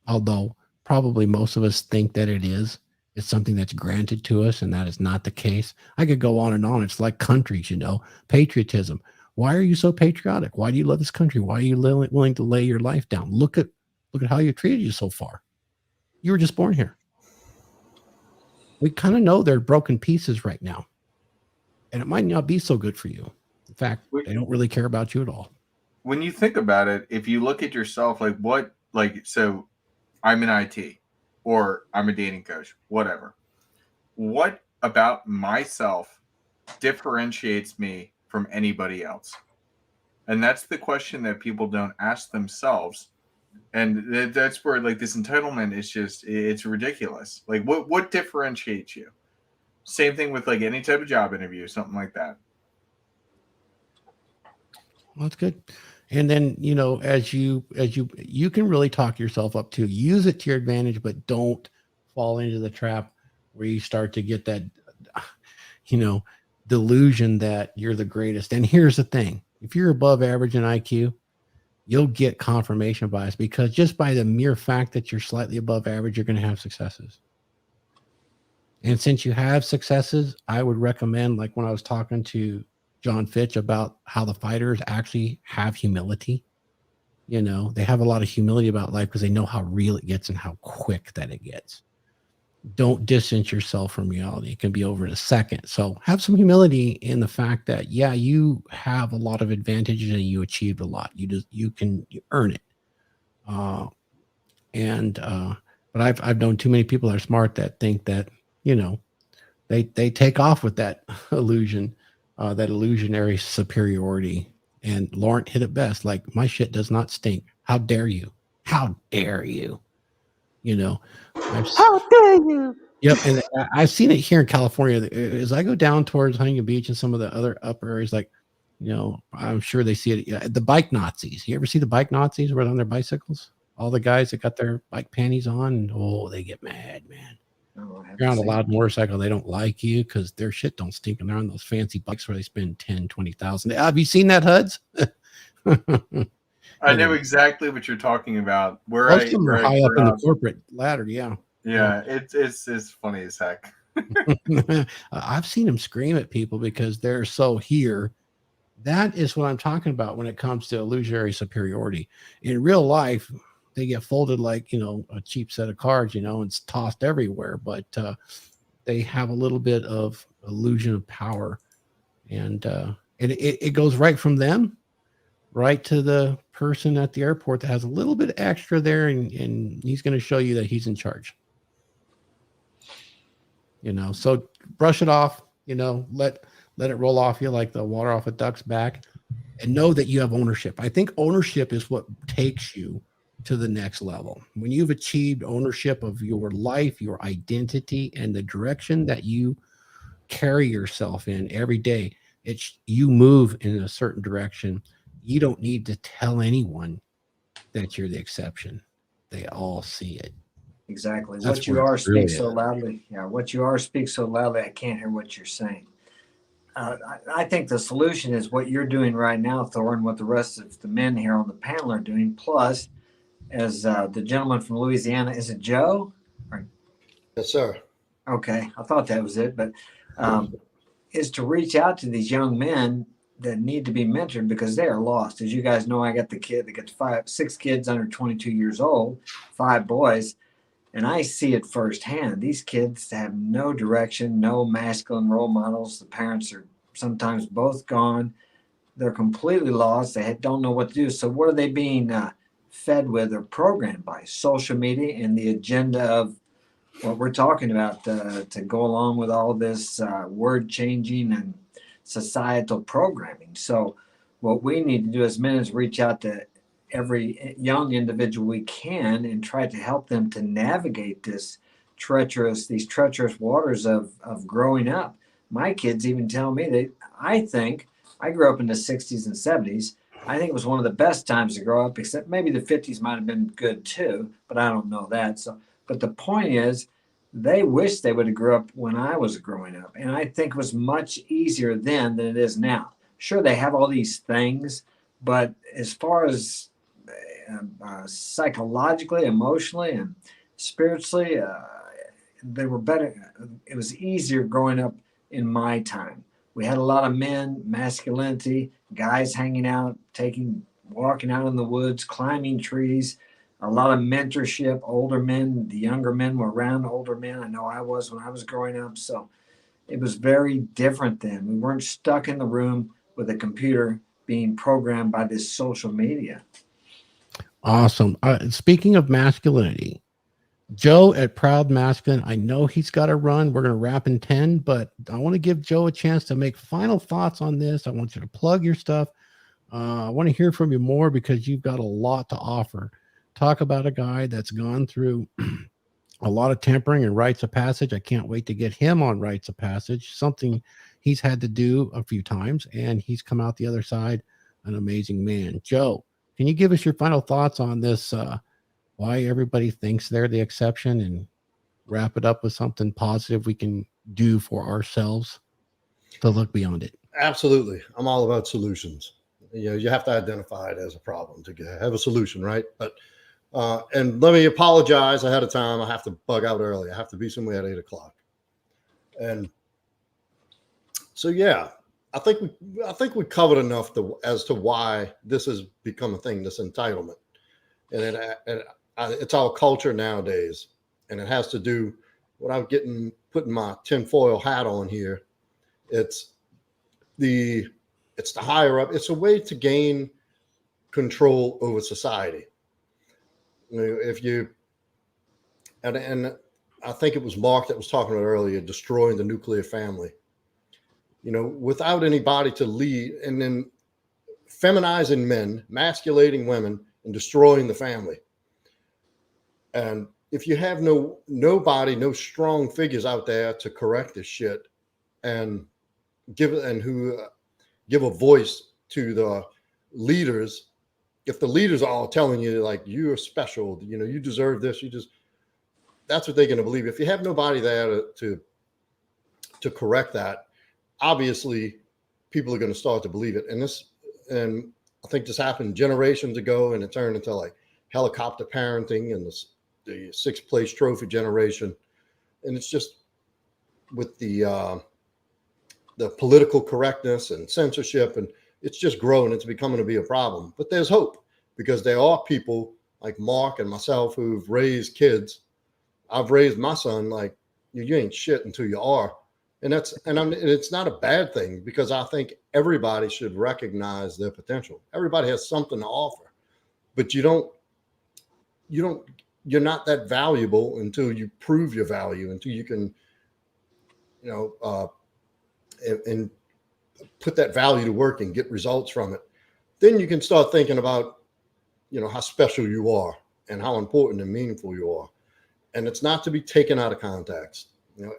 although probably most of us think that it is. It's something that's granted to us, and that is not the case. I could go on and on. It's like countries, you know, patriotism. Why are you so patriotic? Why do you love this country? Why are you willing to lay your life down? Look at how you treated you so far. You were just born here. We kind of know they're broken pieces right now, and it might not be so good for you. In fact, they don't really care about you at all. When you think about it, if you look at yourself, so I'm in IT or I'm a dating coach, whatever. What about myself differentiates me from anybody else? And that's the question that people don't ask themselves. And that's where like this entitlement is just, it's ridiculous. Like what differentiates you? Same thing with like any type of job interview, something like that. Well, that's good. And then, you know, as you can really talk yourself up to use it to your advantage, but don't fall into the trap where you start to get that, you know, delusion that you're the greatest. And here's the thing. If you're above average in IQ, you'll get confirmation bias, because just by the mere fact that you're slightly above average, you're going to have successes. And since you have successes, I would recommend, like when I was talking to John Fitch about how the fighters actually have humility. You know, they have a lot of humility about life because they know how real it gets and how quick that it gets. Don't distance yourself from reality. It can be over in a second. So have some humility in the fact that, yeah, you have a lot of advantages and you achieved a lot. You earn it. But I've known too many people that are smart that think that, you know, they take off with that illusion. That illusionary superiority. And Laurent hit it best. Like, my shit does not stink. How dare you? How dare you? You know, how dare you? Yep. And I've seen it here in California. As I go down towards Huntington Beach and some of the other upper areas, like, you know, I'm sure they see it. Yeah, the bike Nazis. You ever see the bike Nazis right on their bicycles? All the guys that got their bike panties on, and oh, they get mad, man. You're on a loud motorcycle, they don't like you because their shit don't stink, and they're on those fancy bikes where they spend 10, 20,000. Have you seen that, Huds? I know exactly what you're talking about. Most of them are high up in the corporate ladder. Yeah. It's funny as heck. I've seen them scream at people because they're so here. That is what I'm talking about when it comes to illusionary superiority. In real life, they get folded like, you know, a cheap set of cards, you know, and it's tossed everywhere. But they have a little bit of illusion of power, and it goes right from them right to the person at the airport that has a little bit extra there, and he's going to show you that he's in charge. You know, so brush it off. You know, let it roll off you like the water off a duck's back, and know that you have ownership. I think ownership is what takes you to the next level. When you've achieved ownership of your life, your identity, and the direction that you carry yourself in every day, you move in a certain direction. You don't need to tell anyone that you're the exception. They all see it. Exactly. That's what you are speaks so loudly. Yeah, what you are speaks so loudly, I can't hear what you're saying. I think the solution is what you're doing right now, Thor, and what the rest of the men here on the panel are doing, plus as the gentleman from Louisiana, is it Joe? Yes, sir. Okay, I thought that was it, but is to reach out to these young men that need to be mentored because they are lost. As you guys know, I got the kid that got 6 kids under 22 years old, 5 boys, and I see it firsthand. These kids have no direction, no masculine role models. The parents are sometimes both gone. They're completely lost. They don't know what to do. So what are they being fed with or programmed by? Social media and the agenda of what we're talking about to go along with all this word changing and societal programming. So what we need to do as men is reach out to every young individual we can and try to help them to navigate these treacherous waters of growing up. My kids even tell me that I think I grew up in the 60s and 70s. I think it was one of the best times to grow up, except maybe the 50s might have been good too, but I don't know that. So, but the point is, they wish they would have grew up when I was growing up. And I think it was much easier then than it is now. Sure, they have all these things, but as far as psychologically, emotionally, and spiritually, they were better. It was easier growing up in my time. We had a lot of men, masculinity, guys hanging out, walking out in the woods, climbing trees, a lot of mentorship. Older men, the younger men were around older men. I know I was when I was growing up. So it was very different then. We weren't stuck in the room with a computer being programmed by this social media. Awesome. Speaking of masculinity, Joe at Proud Masculine, I know he's got to run. We're going to wrap in 10, but I want to give Joe a chance to make final thoughts on this. I want you to plug your stuff. I want to hear from you more because you've got a lot to offer. Talk about a guy that's gone through a lot of tempering and rites of passage. I can't wait to get him on rites of passage, something he's had to do a few times, and he's come out the other side an amazing man. Joe, can you give us your final thoughts on this, why everybody thinks they're the exception, and wrap it up with something positive we can do for ourselves to look beyond it? Absolutely. I'm all about solutions. You have to identify it as a problem to have a solution, right? But and let me apologize ahead of time. I have to bug out early. I have to be somewhere at 8 o'clock. And so, yeah, I think we covered enough as to why this has become a thing, this entitlement. And it's our culture nowadays. And it has to do what I'm putting my tinfoil hat on here. It's the higher up. It's a way to gain control over society. If you, and I think it was Mark that was talking about earlier, destroying the nuclear family, without anybody to lead, and then feminizing men, masculating women, and destroying the family. And if you have nobody, no strong figures out there to correct this shit and give a voice to the leaders, if the leaders are all telling you like you're special, you deserve this, that's what they're going to believe. If you have nobody there to correct that, obviously people are going to start to believe it. And I think this happened generations ago, and it turned into like helicopter parenting and the sixth place trophy generation. And it's just with the political correctness and censorship, and it's just growing. It's becoming to be a problem. But there's hope, because there are people like Mark and myself who've raised kids. I've raised my son like you ain't shit until you are, and it's not a bad thing, because I think everybody should recognize their potential. Everybody has something to offer, but you're not that valuable until you prove your value, until you can, and put that value to work and get results from it. Then you can start thinking about, how special you are and how important and meaningful you are. And it's not to be taken out of context.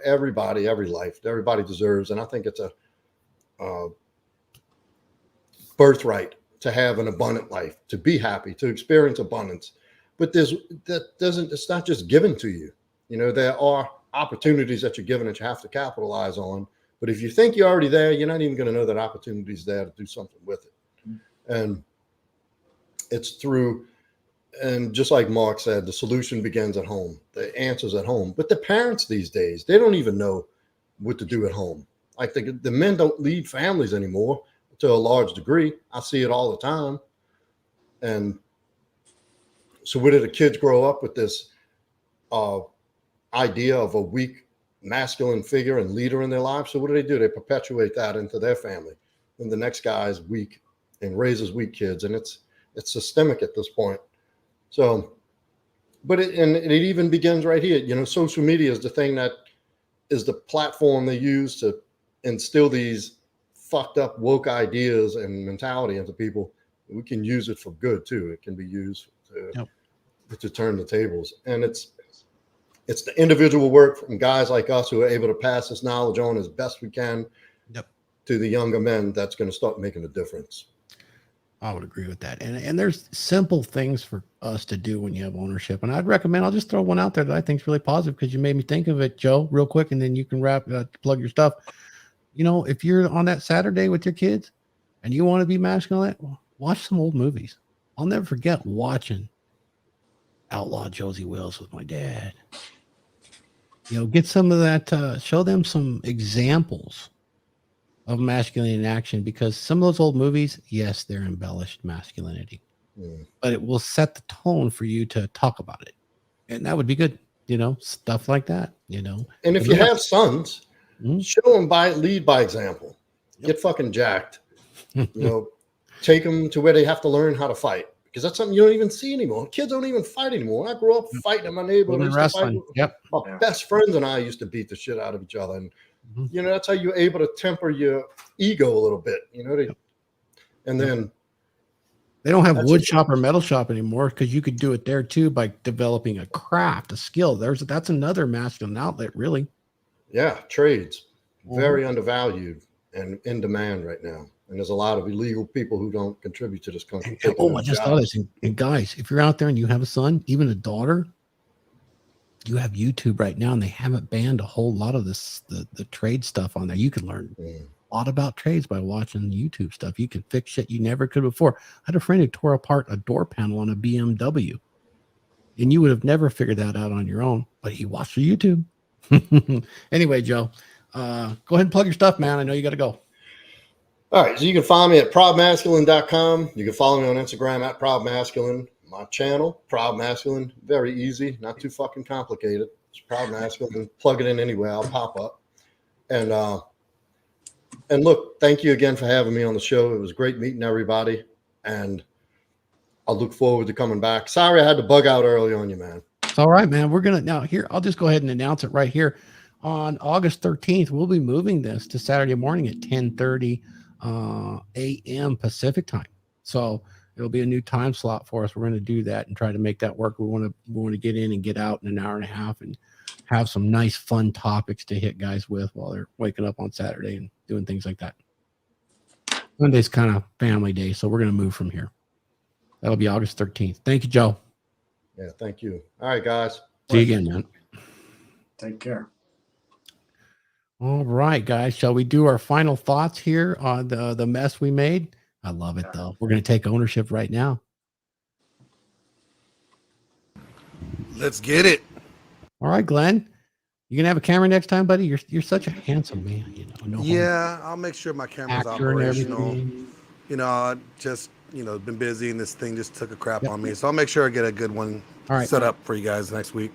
Everybody, everybody deserves. And I think it's a birthright to have an abundant life, to be happy, to experience abundance. But it's not just given to you. There are opportunities that you're given that you have to capitalize on. But if you think you're already there, you're not even going to know that opportunity is there to do something with it. And it's through, and just like Mark said, the solution begins at home. The answer's at home. But the parents these days, they don't even know what to do at home. Like the men don't lead families anymore to a large degree. I see it all the time. And so where do the kids grow up with this idea of a weak masculine figure and leader in their lives? So what do? They perpetuate that into their family. And the next guy is weak and raises weak kids. And it's systemic at this point. So, but it even begins right here. Social media is the thing that is the platform they use to instill these fucked up woke ideas and mentality into people. We can use it for good too. It can be used to turn the tables. And it's the individual work from guys like us who are able to pass this knowledge on as best we can to the younger men that's going to start making a difference. I would agree with that. And there's simple things for us to do when you have ownership. And I'd recommend, I'll just throw one out there that I think is really positive because you made me think of it, Joe, real quick, and then you can plug your stuff. You know, if you're on that Saturday with your kids and you want to be masculine, watch some old movies. I'll never forget watching Outlaw Josie Wills with my dad. You know, get some of that, show them some examples of masculinity in action, because some of those old movies, yes, they're embellished masculinity, but it will set the tone for you to talk about it. And that would be good, you know, stuff like that, you know. And if you have sons, show them lead by example. Get fucking jacked, you know, take them to where they have to learn how to fight, because that's something you don't even see anymore. Kids don't even fight anymore. When I grew up fighting in my neighborhood, my best friends and I used to beat the shit out of each other. And you know, that's how you're able to temper your ego a little bit, you know. And then they don't have wood shop or metal shop anymore, because you could do it there too by developing a craft, a skill. That's another masculine outlet, really. Yeah, trades very undervalued and in demand right now. And there's a lot of illegal people who don't contribute to this country. I just thought this. And guys, if you're out there and you have a son, even a daughter, you have YouTube right now, and they haven't banned a whole lot of the trade stuff on there. You can learn a lot about trades by watching YouTube stuff. You can fix shit you never could before. I had a friend who tore apart a door panel on a BMW, and you would have never figured that out on your own, but he watched the YouTube. Anyway, Joe, go ahead and plug your stuff, man. I know you got to go. All right, so you can find me at proudmasculine.com. You can follow me on Instagram at proudmasculine. My channel, Proud Masculine, very easy, not too fucking complicated. It's Proud Masculine. Plug it in anywhere, I'll pop up. And look, thank you again for having me on the show. It was great meeting everybody, and I'll look forward to coming back. Sorry I had to bug out early on you, man. It's all right, man. We're gonna now here. I'll just go ahead and announce it right here. On August 13th, we'll be moving this to Saturday morning at 10:30 a.m. Pacific time. So it'll be a new time slot for us. We're going to do that and try to make that work. We want to get in and get out in an hour and a half and have some nice, fun topics to hit guys with while they're waking up on Saturday and doing things like that. Monday's kind of family day, so we're going to move from here. That'll be August 13th. Thank you, Joe. Yeah, thank you. All right, guys. See you again, man. Take care. All right, guys. Shall we do our final thoughts here on the mess we made? I love it, though. We're going to take ownership right now. Let's get it. All right, Glenn. You gonna have a camera next time, buddy? You're such a handsome man. You know. No Yeah, I'll make sure my camera's actor and operational. everything. You know, I just been busy, and this thing just took a crap on me. So I'll make sure I get a good one set up for you guys next week.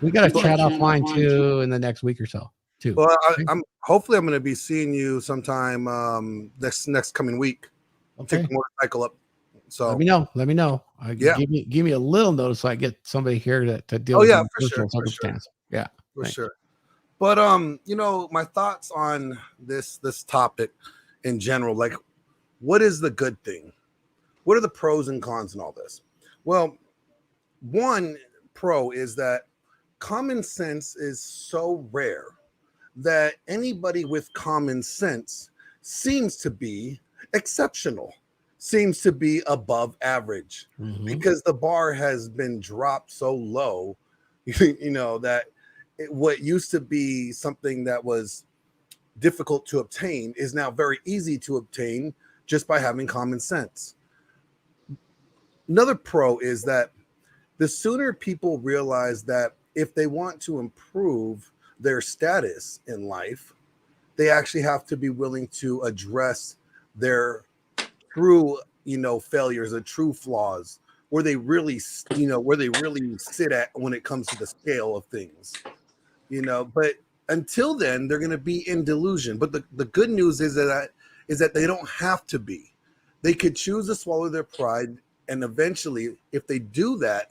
We got to chat offline too in the next week or so too. Well, I'm hopefully I'm going to be seeing you sometime next coming week. Okay. Take the motorcycle up. So let me know. Yeah. Give me a little notice so I get somebody here to deal Oh with yeah, the for personal sure. circumstance. Yeah, For sure. But my thoughts on this topic in general, like, what is the good thing? What are the pros and cons in all this? Well, one pro is that common sense is so rare that anybody with common sense seems to be exceptional, seems to be above average, because the bar has been dropped so low, that what used to be something that was difficult to obtain is now very easy to obtain just by having common sense. Another pro is that the sooner people realize that if they want to improve their status in life, they actually have to be willing to address their true, failures, or true flaws, where they really sit at when it comes to the scale of things, but until then, they're going to be in delusion. But the good news is that they don't have to be. They could choose to swallow their pride, and eventually, if they do that,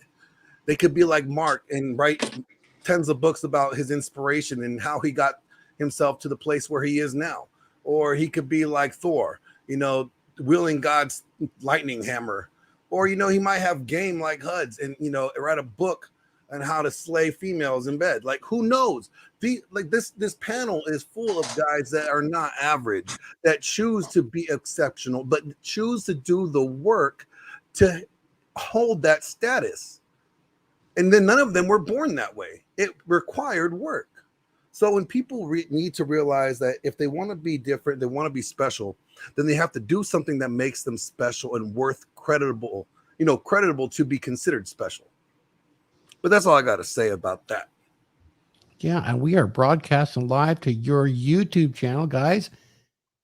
they could be like Mark and write tons of books about his inspiration and how he got himself to the place where he is now. Or he could be like Thor, wielding God's lightning hammer. Or, he might have game like HUDs and, write a book and how to slay females in bed. Like, who knows? This panel is full of guys that are not average, that choose to be exceptional, but choose to do the work to hold that status. And then none of them were born that way. It required work. So when people need to realize that if they want to be different, they want to be special, then they have to do something that makes them special and worth creditable to be considered special. But that's all I got to say about that. Yeah, and we are broadcasting live to your YouTube channel, guys.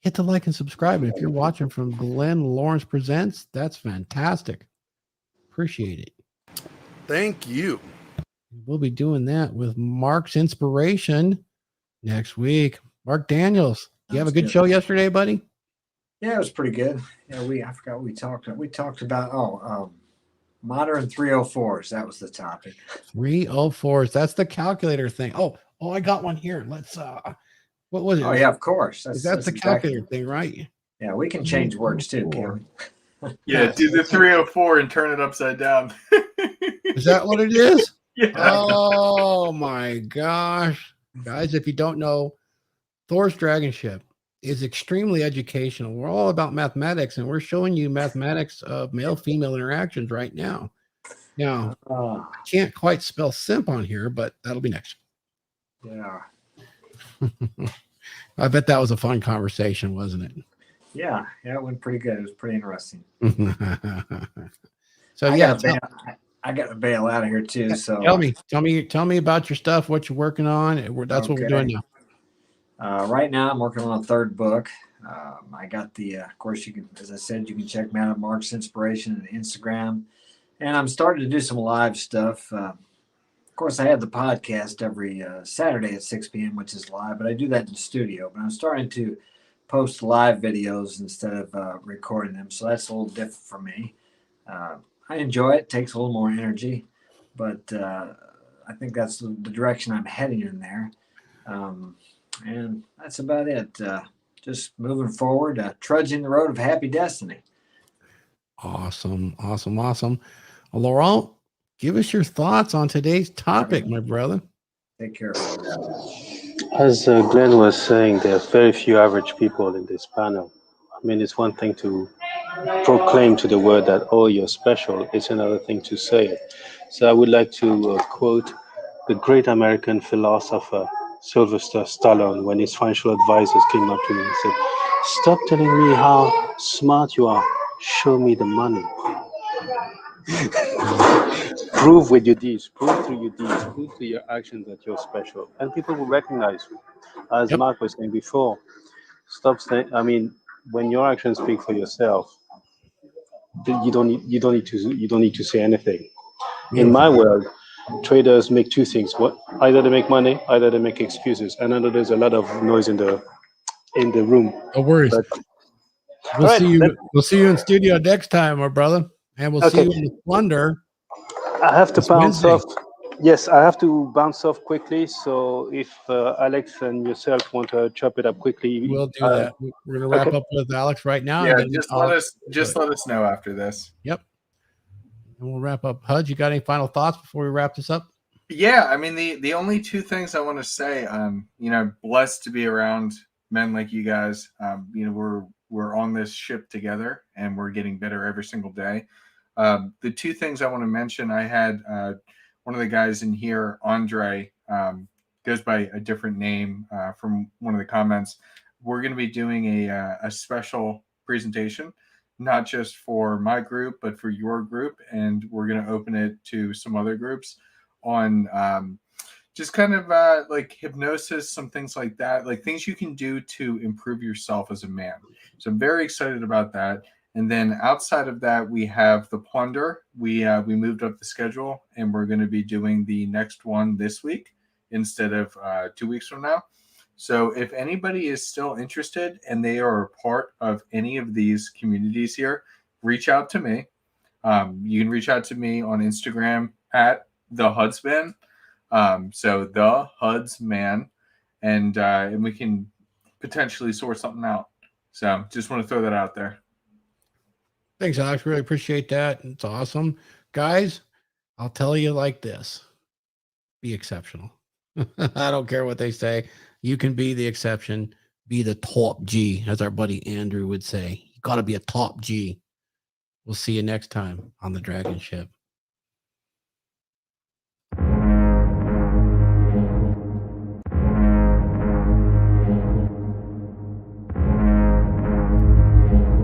Hit the like and subscribe. And if you're watching from Glenn Lawrence Presents, that's fantastic. Appreciate it. Thank you. We'll be doing that with Mark's inspiration next week. Mark Daniels, you have a good show yesterday, buddy? Yeah, it was pretty good. Yeah, I forgot what we talked about. We talked about modern 304s. That was the topic. 304s. That's the calculator thing. Oh, I got one here. Let's what was it? Oh yeah, of course. That's the calculator thing, right? Yeah, we can change words too, can we? Yeah, do the 304 and turn it upside down. Is that what it is? Yeah. Oh my gosh. Guys, if you don't know, Thor's DragonShip is extremely educational. We're all about mathematics, and we're showing you mathematics of male-female interactions right now. Now, I can't quite spell simp on here, but that'll be next. Yeah. I bet that was a fun conversation, wasn't it? Yeah, it went pretty good. It was pretty interesting. So I got to bail out of here too. So tell me about your stuff, what you're working on. That's what we're doing now. Right now, I'm working on a third book. I got of course, you can, as I said, you can check me out on Mark's Inspiration and Instagram. And I'm starting to do some live stuff. Of course, I have the podcast every Saturday at 6 p.m., which is live, but I do that in the studio. But I'm starting to post live videos instead of recording them. So that's a little different for me. I enjoy it. It takes a little more energy, but I think that's the direction I'm heading in there. And that's about it. Just moving forward, trudging the road of happy destiny. Awesome. Laurent, give us your thoughts on today's topic, my brother. Take care. As Glenn was saying, there are very few average people in this panel. I mean, it's one thing to proclaim to the world that, oh, you're special. It's another thing to say it. So I would like to quote the great American philosopher Sylvester Stallone when his financial advisors came up to me and said, "Stop telling me how smart you are. Show me the money." Prove with your deeds, prove through your deeds, prove through your actions that you're special, and people will recognize you. As Mark was saying before, stop saying. I mean, when your actions speak for yourself, you don't need to say anything. In my world, traders make two things: either they make money, either they make excuses. And I know there's a lot of noise in the room. No worries. But, We'll see you in studio next time, my brother. And we'll see you in the Thunder. I have to bounce Wednesday. off. Yes, I have to bounce off quickly. So if Alex and yourself want to chop it up quickly, we'll do that. We're going to wrap up with Alex right now. Yeah, just let us know after this. Yep. And we'll wrap up. Hud, you got any final thoughts before we wrap this up? Yeah, I mean, the only two things I want to say, blessed to be around men like you guys. We're on this ship together, and we're getting better every single day. The two things I want to mention, I had one of the guys in here, Andre, goes by a different name from one of the comments. We're going to be doing a special presentation, not just for my group, but for your group. And we're going to open it to some other groups on just kind of like hypnosis, some things like that, like things you can do to improve yourself as a man. So I'm very excited about that. And then outside of that, we have the plunder. We moved up the schedule, and we're going to be doing the next one this week instead of 2 weeks from now. So if anybody is still interested and they are a part of any of these communities here, reach out to me. You can reach out to me on Instagram at the Hudsman. So the Hudsman, and we can potentially sort something out. So just want to throw that out there. Thanks, Alex. Really appreciate that. It's awesome. Guys, I'll tell you like this. Be exceptional. I don't care what they say. You can be the exception. Be the top G, as our buddy Andrew would say. You got to be a top G. We'll see you next time on the Dragon Ship.